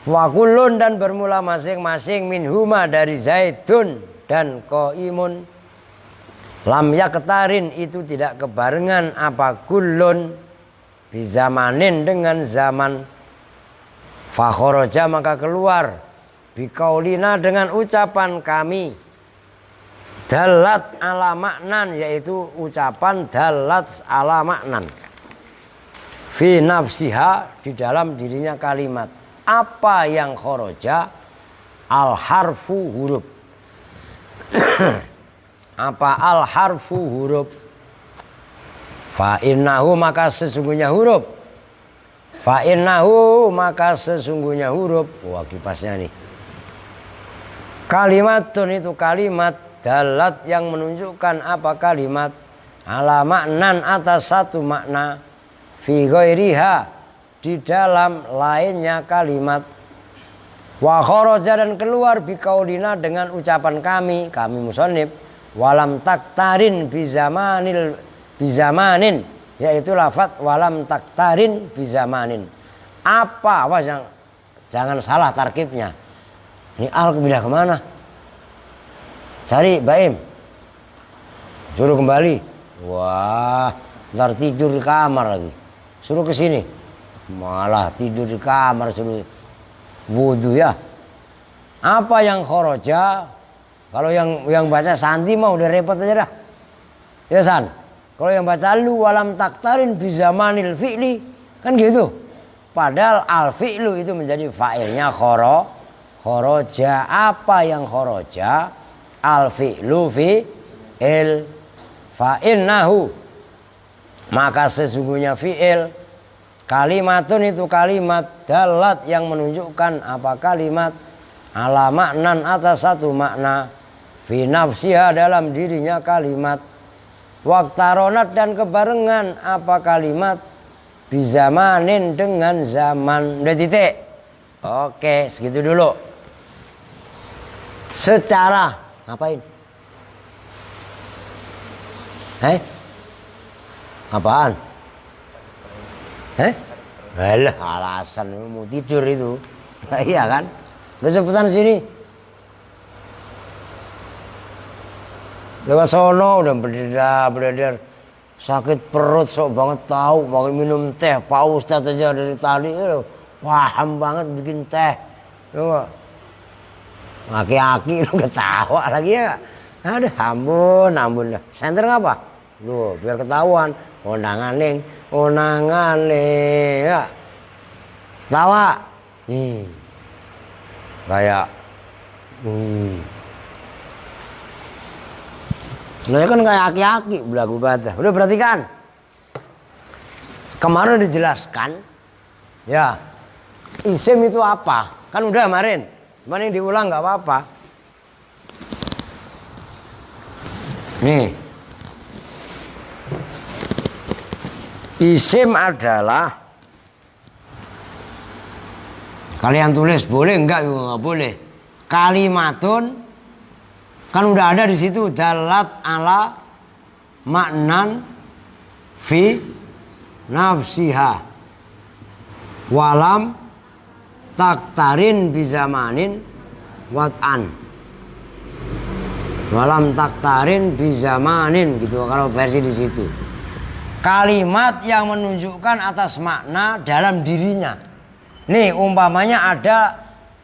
Wakulun, dan bermula masing-masing, minhuma dari zaidun dan qaimun, lam yaktarin itu tidak kebarengan apa kullun, bizamanin dengan zaman. Fakhoroja, maka keluar, bikaulina dengan ucapan kami, dalat ala maknan, yaitu ucapan dalat ala maknan, fi nafsiha di dalam dirinya kalimat. Apa yang khoroja? Al harfu, huruf. Apa al harfu? Huruf. Fa innahu, maka sesungguhnya huruf. Fa innahu, maka sesungguhnya huruf. Wah, kipasnya nih. Kalimatun itu kalimat, dalat yang menunjukkan apa kalimat, ala maknan atas satu makna, fi ghairiha di dalam lainnya kalimat. Wa kharaja, dan keluar, bikaulina dengan ucapan kami musannif, walam taktarin bizamanin, yaitu lafaz walam taktarin bizamanin. Apa? Awas jangan salah tarkibnya. Ini al pindah kemana? Cari Baim, suruh kembali. Wah, ntar tidur di kamar lagi. Suruh ke sini, malah tidur di kamar, suruh wudu ya. Apa yang khoroja? Kalau yang baca Santi mah udah repot aja dah. Ya San. Kalau yang baca lu walam taktarin bizamanil fi'li kan gitu. Padahal al fi'lu itu menjadi fa'ilnya khoroja. Apa yang khoroja? Al fi'lu fi'il fa'innahu. Maka sesungguhnya fi'il kalimatun itu kalimat dalat yang menunjukkan apa kalimat ala maknan atas satu makna fi nafsiha dalam dirinya kalimat waktaronat dan kebarengan apa kalimat bizamanin dengan zaman. Udah titik. Oke, segitu dulu. Secara ngapain? Apaan? Alah, alasan mau tidur itu. Nah, iya kan? Udah cepetan sini. Lewat sono udah berdedar sakit perut sok banget tahu mau minum teh. Pak Ustadz aja dari tadi paham banget bikin teh. Coba aki-aki lu ketawa lagi ya. Aduh ampun dah. Senter ngapa? Tuh biar ketahuan. Onangan ya. Tawa. Kayak Nah kan kayak aki-aki belagu bata. Udah perhatikan. Kemarin dijelaskan. Ya. Isim itu apa? Kan udah kemarin. Cuman yang diulang nggak apa-apa. Nih. Isim adalah kalian tulis boleh enggak juga nggak boleh. Kalimatun kan udah ada di situ dalat ala maknan fi nafsiha walam taktarin bizamanin wat'an. Walam taktarin bizamanin gitu kalau versi di situ. Kalimat yang menunjukkan atas makna dalam dirinya. Nih umpamanya ada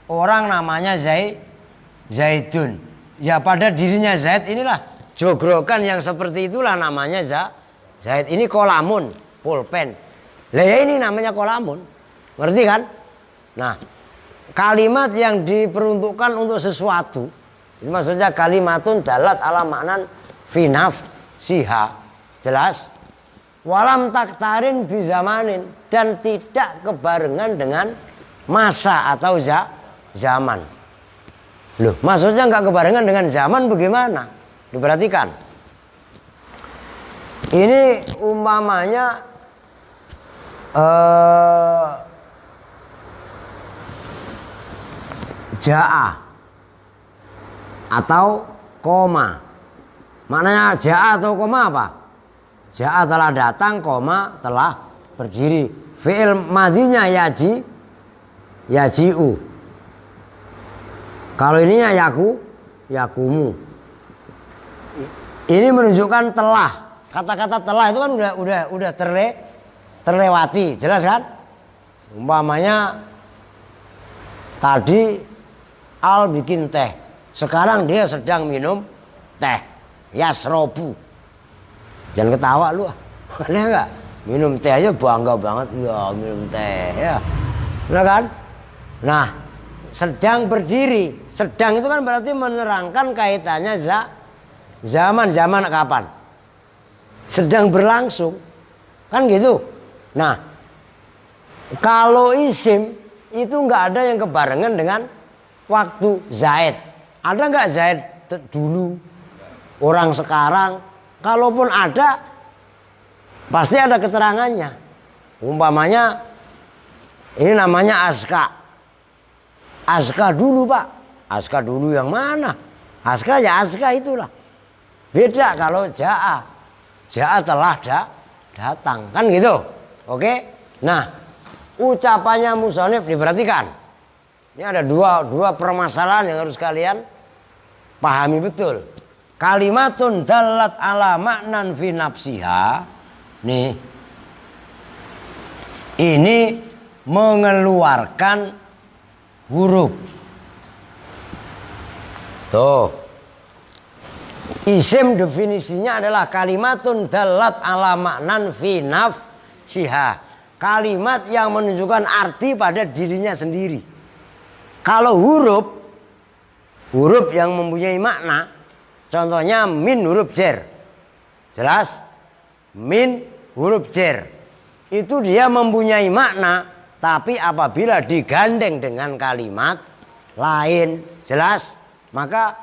orang namanya Zaidun. Ya pada dirinya Zaid inilah jogrokan yang seperti itulah namanya Zaid. Ini kolamun, pulpen. Lah ya ini namanya kolamun. Ngerti kan? Nah, kalimat yang diperuntukkan untuk sesuatu. Itu maksudnya kalimatun dalat ala maknan fi nafsiha. Jelas? Walam taktarin bizamanin dan tidak kebarengan dengan masa atau zaman. Loh, maksudnya nggak kebarengan dengan zaman bagaimana? Diperhatikan. Ini umpamanya ja'a atau koma. Maknanya ja'a atau koma apa? Ja'a telah datang, koma telah berdiri. Fi'il madinya yaji'u. Kalau ininya yakumu. Ini menunjukkan telah. Kata-kata telah itu kan udah terlewati, jelas kan? Umpamanya tadi Al bikin teh. Sekarang dia sedang minum teh. Yasrobu. Jangan ketawa lu. Ada enggak? Minum teh aja bangga banget ya minum teh ya. Benar kan? Nah, sedang berdiri. Sedang itu kan berarti menerangkan kaitannya zaman kapan? Sedang berlangsung. Kan gitu. Nah, kalau isim itu nggak ada yang kebarengan dengan waktu Zaid. Ada nggak Zaid dulu? Orang sekarang? Kalaupun ada, pasti ada keterangannya. Umpamanya ini namanya Aska. Aska dulu pak. Aska dulu yang mana? Aska ya Aska itulah. Beda kalau Ja'a. Ja'a telah datang. Kan gitu. Oke. Nah ucapannya musonif diperhatikan. Ini ada dua permasalahan yang harus kalian pahami betul. Kalimatun dalat ala maknan fi nafsiha. Nih. Ini mengeluarkan huruf. Tuh. Isim definisinya adalah kalimatun dalat ala maknan fi nafsiha. Kalimat yang menunjukkan arti pada dirinya sendiri. Kalau huruf yang mempunyai makna, contohnya min huruf jar. Jelas? Min huruf jar. Itu dia mempunyai makna, tapi apabila digandeng dengan kalimat lain, jelas? Maka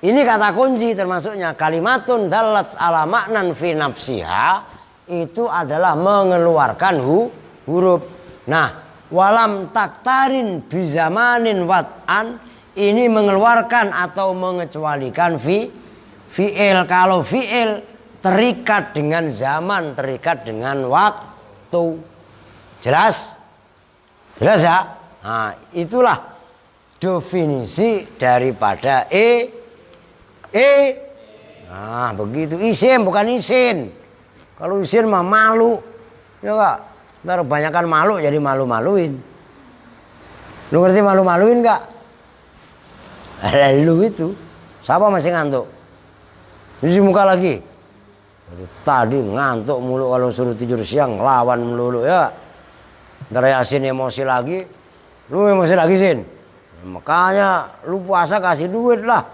ini kata kunci termasuknya kalimatun dalat ala maknan fi nafsiha, itu adalah mengeluarkan huruf. Nah, walam taktarin bizamanin wat'an, ini mengeluarkan atau mengecualikan fi'il. Kalau fi'il terikat dengan zaman, terikat dengan waktu. Jelas? Jelas ya? Nah, itulah definisi daripada nah begitu. Isim bukan isin. Kalau isin mah malu, ya enggak? Ntar kebanyakan malu jadi malu-maluin. Lu ngerti malu-maluin enggak? Lu itu. Siapa masih ngantuk? Cuci muka lagi. Dari tadi ngantuk mulu, kalau suruh tidur siang lawan melulu ya. Ntar Yasin emosi lagi. Lu emosi lagi Sin. Makanya lu puasa kasih duit lah.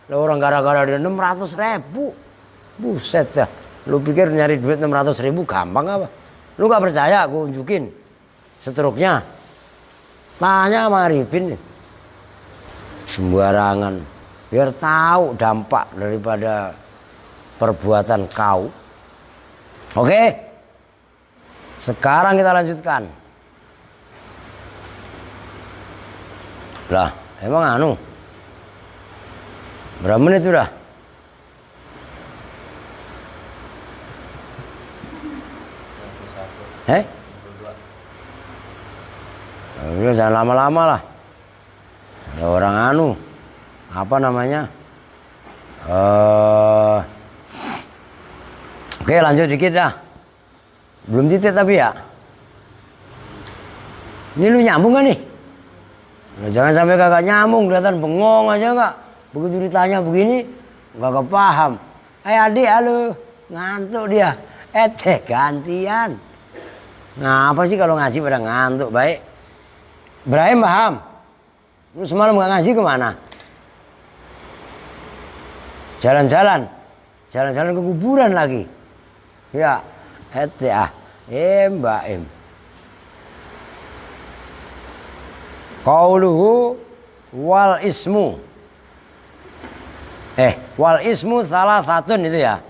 Lah orang gara-gara ada 600.000. Buset dah. Lu pikir nyari duit 600.000 gampang apa? Lu gak percaya aku unjukin setruknya. Tanya sama Arifin. Sembarangan. Biar tahu dampak daripada perbuatan kau. Oke? Sekarang kita lanjutkan. Lah, emang anu? Berapa menit sudah? Udah jangan lama-lama lah. Ada orang anu, apa namanya? Oke, lanjut dikit dah. Belum titik tapi ya. Ini lu nyambung gak nih? Nah, jangan sampai kagak nyambung, kelihatan bengong aja enggak. Begitu ditanya begini, gak paham. Adik, halo, ngantuk dia. Teh gantian. Ngapa sih kalau ngaji pada ngantuk, baik? Ibrahim paham? Lu semalam gak ngaji kemana? Jalan-jalan. Jalan-jalan ke kuburan lagi. Ya, Mbak Im. Qauluhu wal ismu. Wal ismu salah satun itu ya.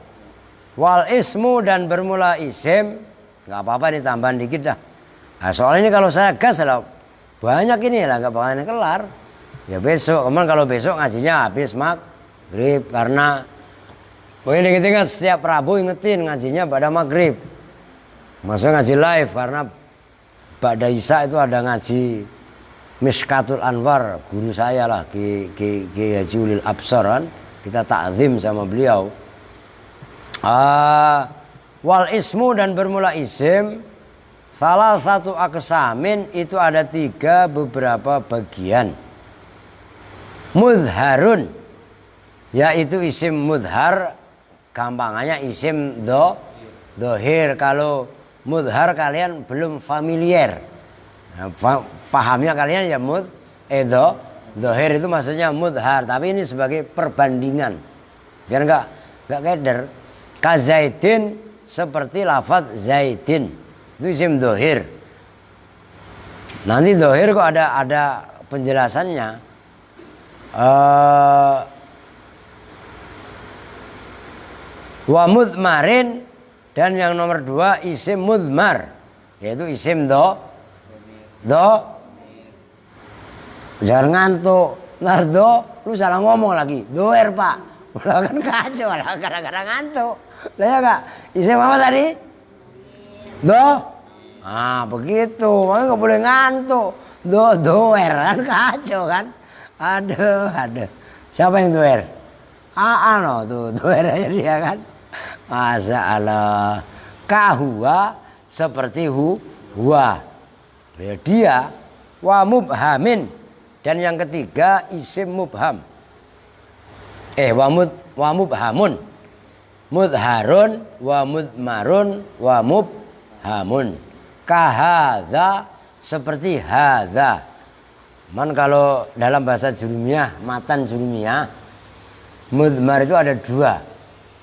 Wal ismu dan bermula isim. Gak apa-apa ditambahin dikit dah. Nah, soal ini kalau saya gas lah banyak ini lah, gak bakalan kelar. Ya besok, kemarin kalau besok ngajinya habis maghrib. Karena ingat setiap Rabu ingetin ngajinya pada maghrib. Maksudnya ngaji live karena pada Isya itu ada ngaji Miskatul Anwar, guru saya lah, Ki Haji Ulil Absar kan. Kita takzim sama beliau. Wal ismu dan bermula isim, salah satu aksamin itu ada 3 beberapa bagian. Mudharun, yaitu isim mudhar, gampangannya isim dohir. Kalau mudhar kalian belum familiar, nah, pahamnya kalian ya dohir itu maksudnya mudhar, tapi ini sebagai perbandingan biar nggak keder. Kazaidin, seperti lafaz zaidin, itu isim dohir. Nanti dohir kok ada penjelasannya. Wa mudmarin, dan yang nomor 2 isim mudmar, yaitu isim jangan ngantuk. Nardo, lu salah ngomong lagi. Doer pak. Udah kan kacau lah gara-gara ngantuk. Lah ya kak. Isim apa tadi? Begitu. Makanya nggak boleh ngantuk. Doer kan kacau kan. Aduh. Siapa yang doer? No tuh doer aja dia kan. Masya Allah. Kahua seperti huwa. Dia wa mubhamin. Dan yang ketiga isim mubham. Wa mubhamun. Mudharun wa mudmarun wa mubhamun. Kahadza seperti hadza. Man kalau dalam bahasa jurumiyah, matan jurumiyah, mudmar itu ada dua,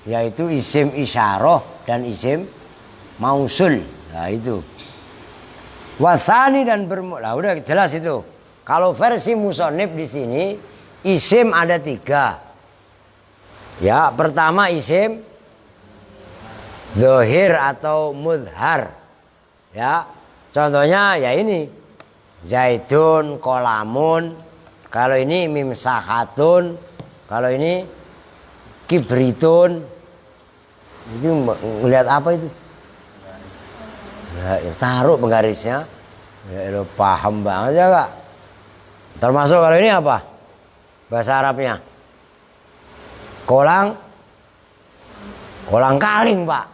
yaitu isim isyarah dan isim mausul. Nah itu. Wasani dan bermula, udah jelas itu. Kalau versi musonib di sini isim ada tiga. Ya, pertama isim zahir atau mudhar. Ya, contohnya ya ini zaidun, kolamun. Kalau ini mimsahatun. Kalau ini kibritun. Itu melihat apa itu? Ya, taruh penggarisnya. Ya, lo paham banget ya kak. Termasuk kalau ini apa? Bahasa Arabnya kolang kaling pak.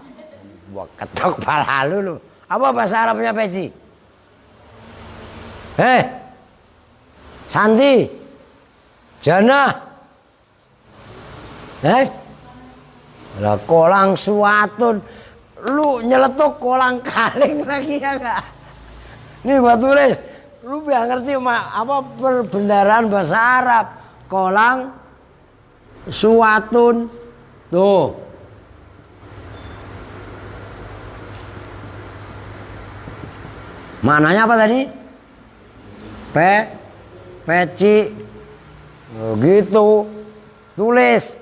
Wah ketok pala lu. Apa bahasa Arabnya peci? Santi Jana lah kolang suatun. Lu nyeletuk kolang kaling lagi ya kak. Nih gua tulis. Lu biar ngerti apa perbendaharaan bahasa Arab. Kolang suatun. Tuh. Maknanya apa tadi? Peci. Oh, gitu. Tulis.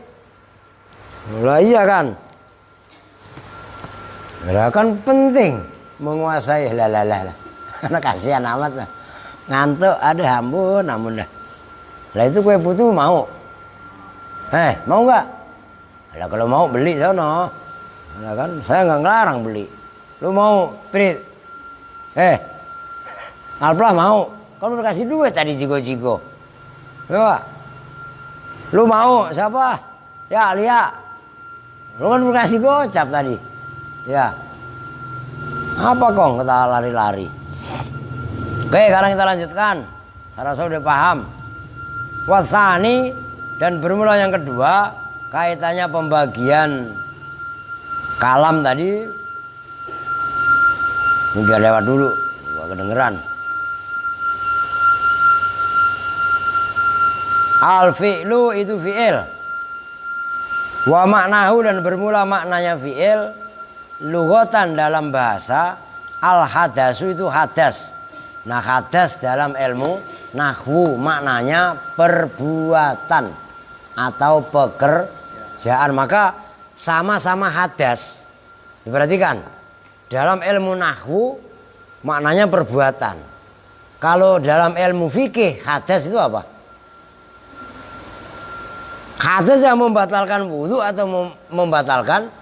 Lah iya kan? Kan penting menguasai lah. Karena kasihan amat lah. Ngantuk ada ampun dah. Lah itu kue putu mau. Mau nggak? Lah kalau mau beli sono. Lah kan saya nggak ngelarang beli. Lu mau Prit? Alplah mau. Kamu udah kasih duit tadi jigo-jigo. Ya. Lu mau siapa? Ya Lia. Lu kan udah kasih gocap tadi. Ya. Apa kong kita lari-lari? Oke, sekarang kita lanjutkan. Saya rasa udah paham. Wasani dan bermula yang kedua kaitannya pembagian kalam tadi. Ini biar lewat dulu, gua kedengeran. Al fi'lu itu fi'il. Wa maknahu dan bermula maknanya fi'il. Lughatan dalam bahasa. Al hadasu itu hadas. Nah hadas dalam ilmu nahwu maknanya perbuatan atau pekerjaan. Maka sama-sama hadas. Diperhatikan. Dalam ilmu nahwu maknanya perbuatan. Kalau dalam ilmu fikih hadas itu apa? Hadas yang membatalkan wudu atau membatalkan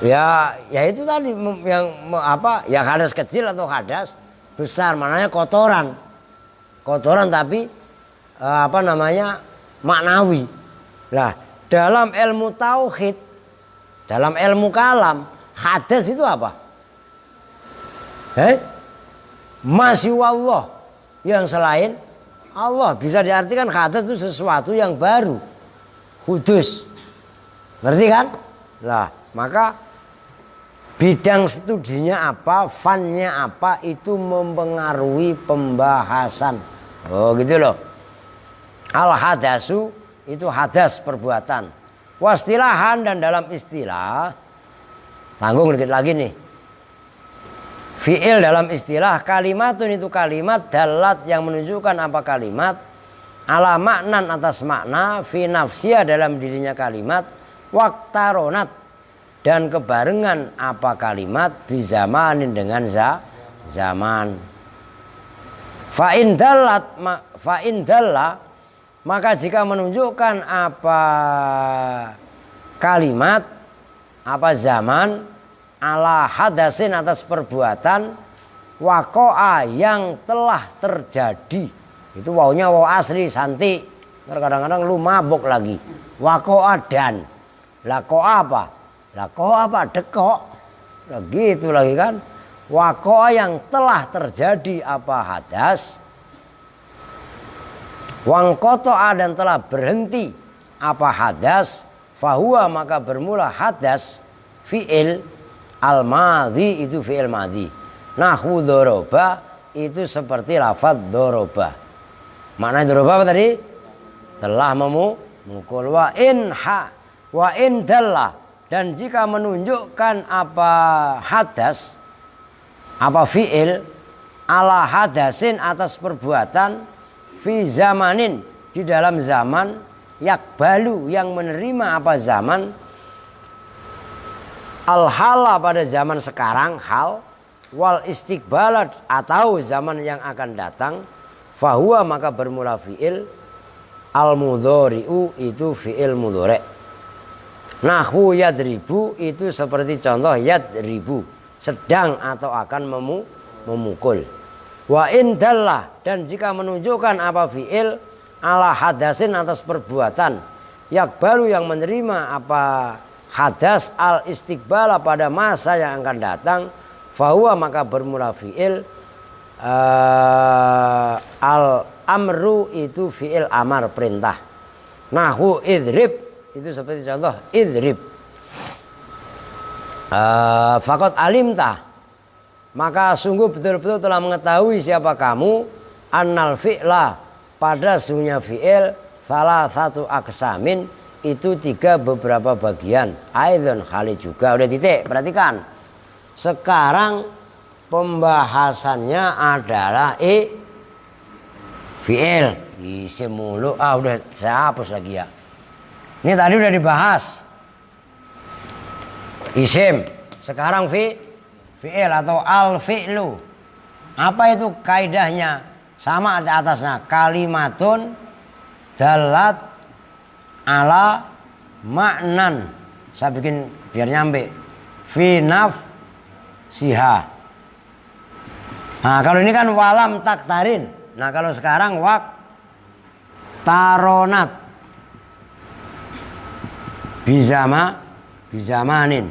ya itu tadi yang apa? Ya hadas kecil atau hadas besar, maknanya kotoran. Kotoran tapi maknawi. Lah, dalam ilmu tauhid, dalam ilmu kalam, hadas itu apa? Masyaallah, yang selain Allah. Bisa diartikan hadas itu sesuatu yang baru, hudus. Ngerti kan? Lah, maka bidang studinya apa, fannya apa, itu mempengaruhi pembahasan. Oh gitu loh. Al hadasu itu hadas perbuatan. Wastilahan dan dalam istilah, tanggung dikit lagi nih. Fi'il dalam istilah kalimatun itu kalimat dalat yang menunjukkan apa kalimat ala maknan atas makna fi nafsiyah dalam dirinya kalimat waktaronat dan kebarengan apa kalimat bizamanin dengan zaman. Fa'in dalla maka jika menunjukkan apa kalimat apa zaman ala hadasin atas perbuatan wako'a yang telah terjadi. Itu wawunya waw asli Santi. Kadang-kadang lu mabuk lagi. Wako'a dan lah ko'a apa? Lah ko'a apa? Dekok. Lah gitu lagi kan. Wako'a yang telah terjadi apa hadas. Wangqata'a dan telah berhenti apa hadas, fahuwa maka bermula hadas fi'il al-madhi itu fi'il madhi. Nahwu doroba itu seperti lafadz doroba. Makna doroba apa tadi? Telah memukul. Wa in dalla dan jika menunjukkan apa hadas, apa fi'il ala hadasin atas perbuatan fi zamanin di dalam zaman yakbalu yang menerima apa zaman al hala pada zaman sekarang hal wal istiqbalat atau zaman yang akan datang fahuwa maka bermula fi'il al mudhari'u itu fi'il mudhari'. Nahwu yadribu itu seperti contoh yadribu sedang atau akan memukul. Wa in dalla dan jika menunjukkan apa fi'il ala hadasin atas perbuatan yakbalu yang menerima apa hadas al istiqbala pada masa yang akan datang fahuwa maka bermula fi'il al amru itu fi'il amar perintah. Nahwu idrib itu seperti contoh idrib. Faqad alimta maka sungguh betul-betul telah mengetahui siapa kamu annal fi'la pada sungguhnya fi'il salah satu aksamin itu 3 beberapa bagian. Aidan kali juga udah titik. Perhatikan. Sekarang pembahasannya adalah fi'il. Isim mulu. Udah saya hapus lagi ya. Ini tadi udah dibahas. Isim. Sekarang fi'il atau al-fi'lu. Apa itu kaidahnya? Sama ada atasnya. Kalimatun dalat ala maknan. Saya bikin biar nyampe. Fi nafsiha. Nah kalau ini kan walam taktarin. Nah kalau sekarang wak taronat. Bizamanin.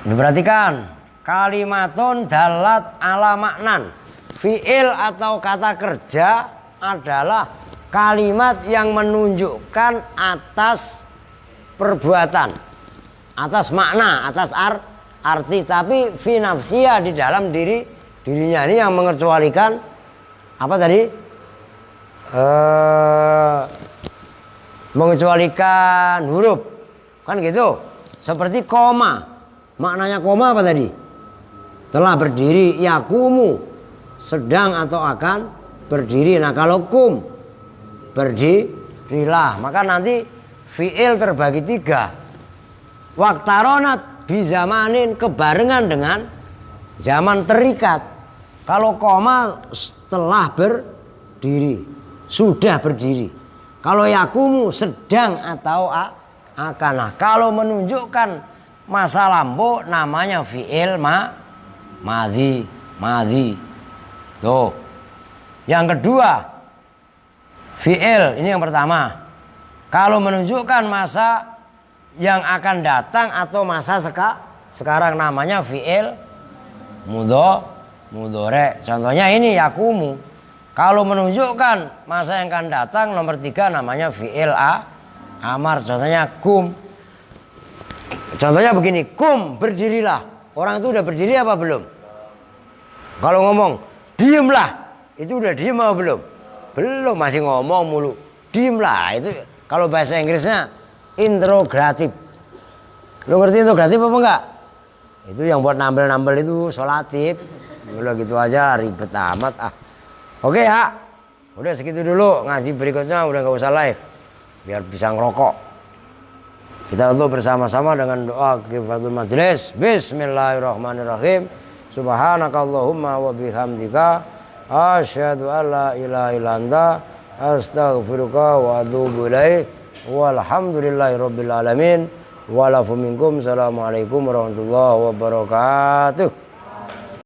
Diperhatikan. Kalimatun dalat ala maknan. Fi'il atau kata kerja adalah kalimat yang menunjukkan atas perbuatan, atas makna, atas arti. Tapi fi nafsiya di dalam dirinya ini yang mengecualikan apa tadi? Mengecualikan huruf. Kan gitu. Seperti koma. Maknanya koma apa tadi? Telah berdiri, yakumu sedang atau akan berdiri. Nah kalau kum berdirilah, maka nanti fi'il terbagi 3. Waktaronat bizamanin kebarengan dengan zaman terikat. Kalau koma setelah berdiri, sudah berdiri. Kalau yakumu sedang atau akan. Nah, kalau menunjukkan masa lampau namanya fi'il madhi. Tuh. Yang kedua, fi'il ini yang pertama. Kalau menunjukkan masa yang akan datang atau masa sekarang namanya fi'il mudhari'. Contohnya ini yakumu. Kalau menunjukkan masa yang akan datang nomor 3 namanya fi'il amar. Contohnya kum. Contohnya begini, kum berdirilah. Orang itu udah berdiri apa belum? Kalau ngomong diemlah, itu udah diem apa belum? Belum, masih ngomong mulu. Diemlah, itu kalau bahasa Inggrisnya interrogatif. Lo ngerti interrogatif apa enggak? Itu yang buat nambel-nambel itu solatif. Udah gitu aja ribet amat Oke ya. Udah segitu dulu, ngaji berikutnya udah nggak usah live. Biar bisa ngerokok. Kita tutup bersama-sama dengan doa kifaratul majlis. Bismillahirrahmanirrahim. Subhanakallahumma wa bihamdika asyhadu an la ilaha illa anta astaghfiruka wa atubu ilaik. Walhamdulillahirabbil alamin. Walafu minkum. Assalamualaikum warahmatullahi wabarakatuh.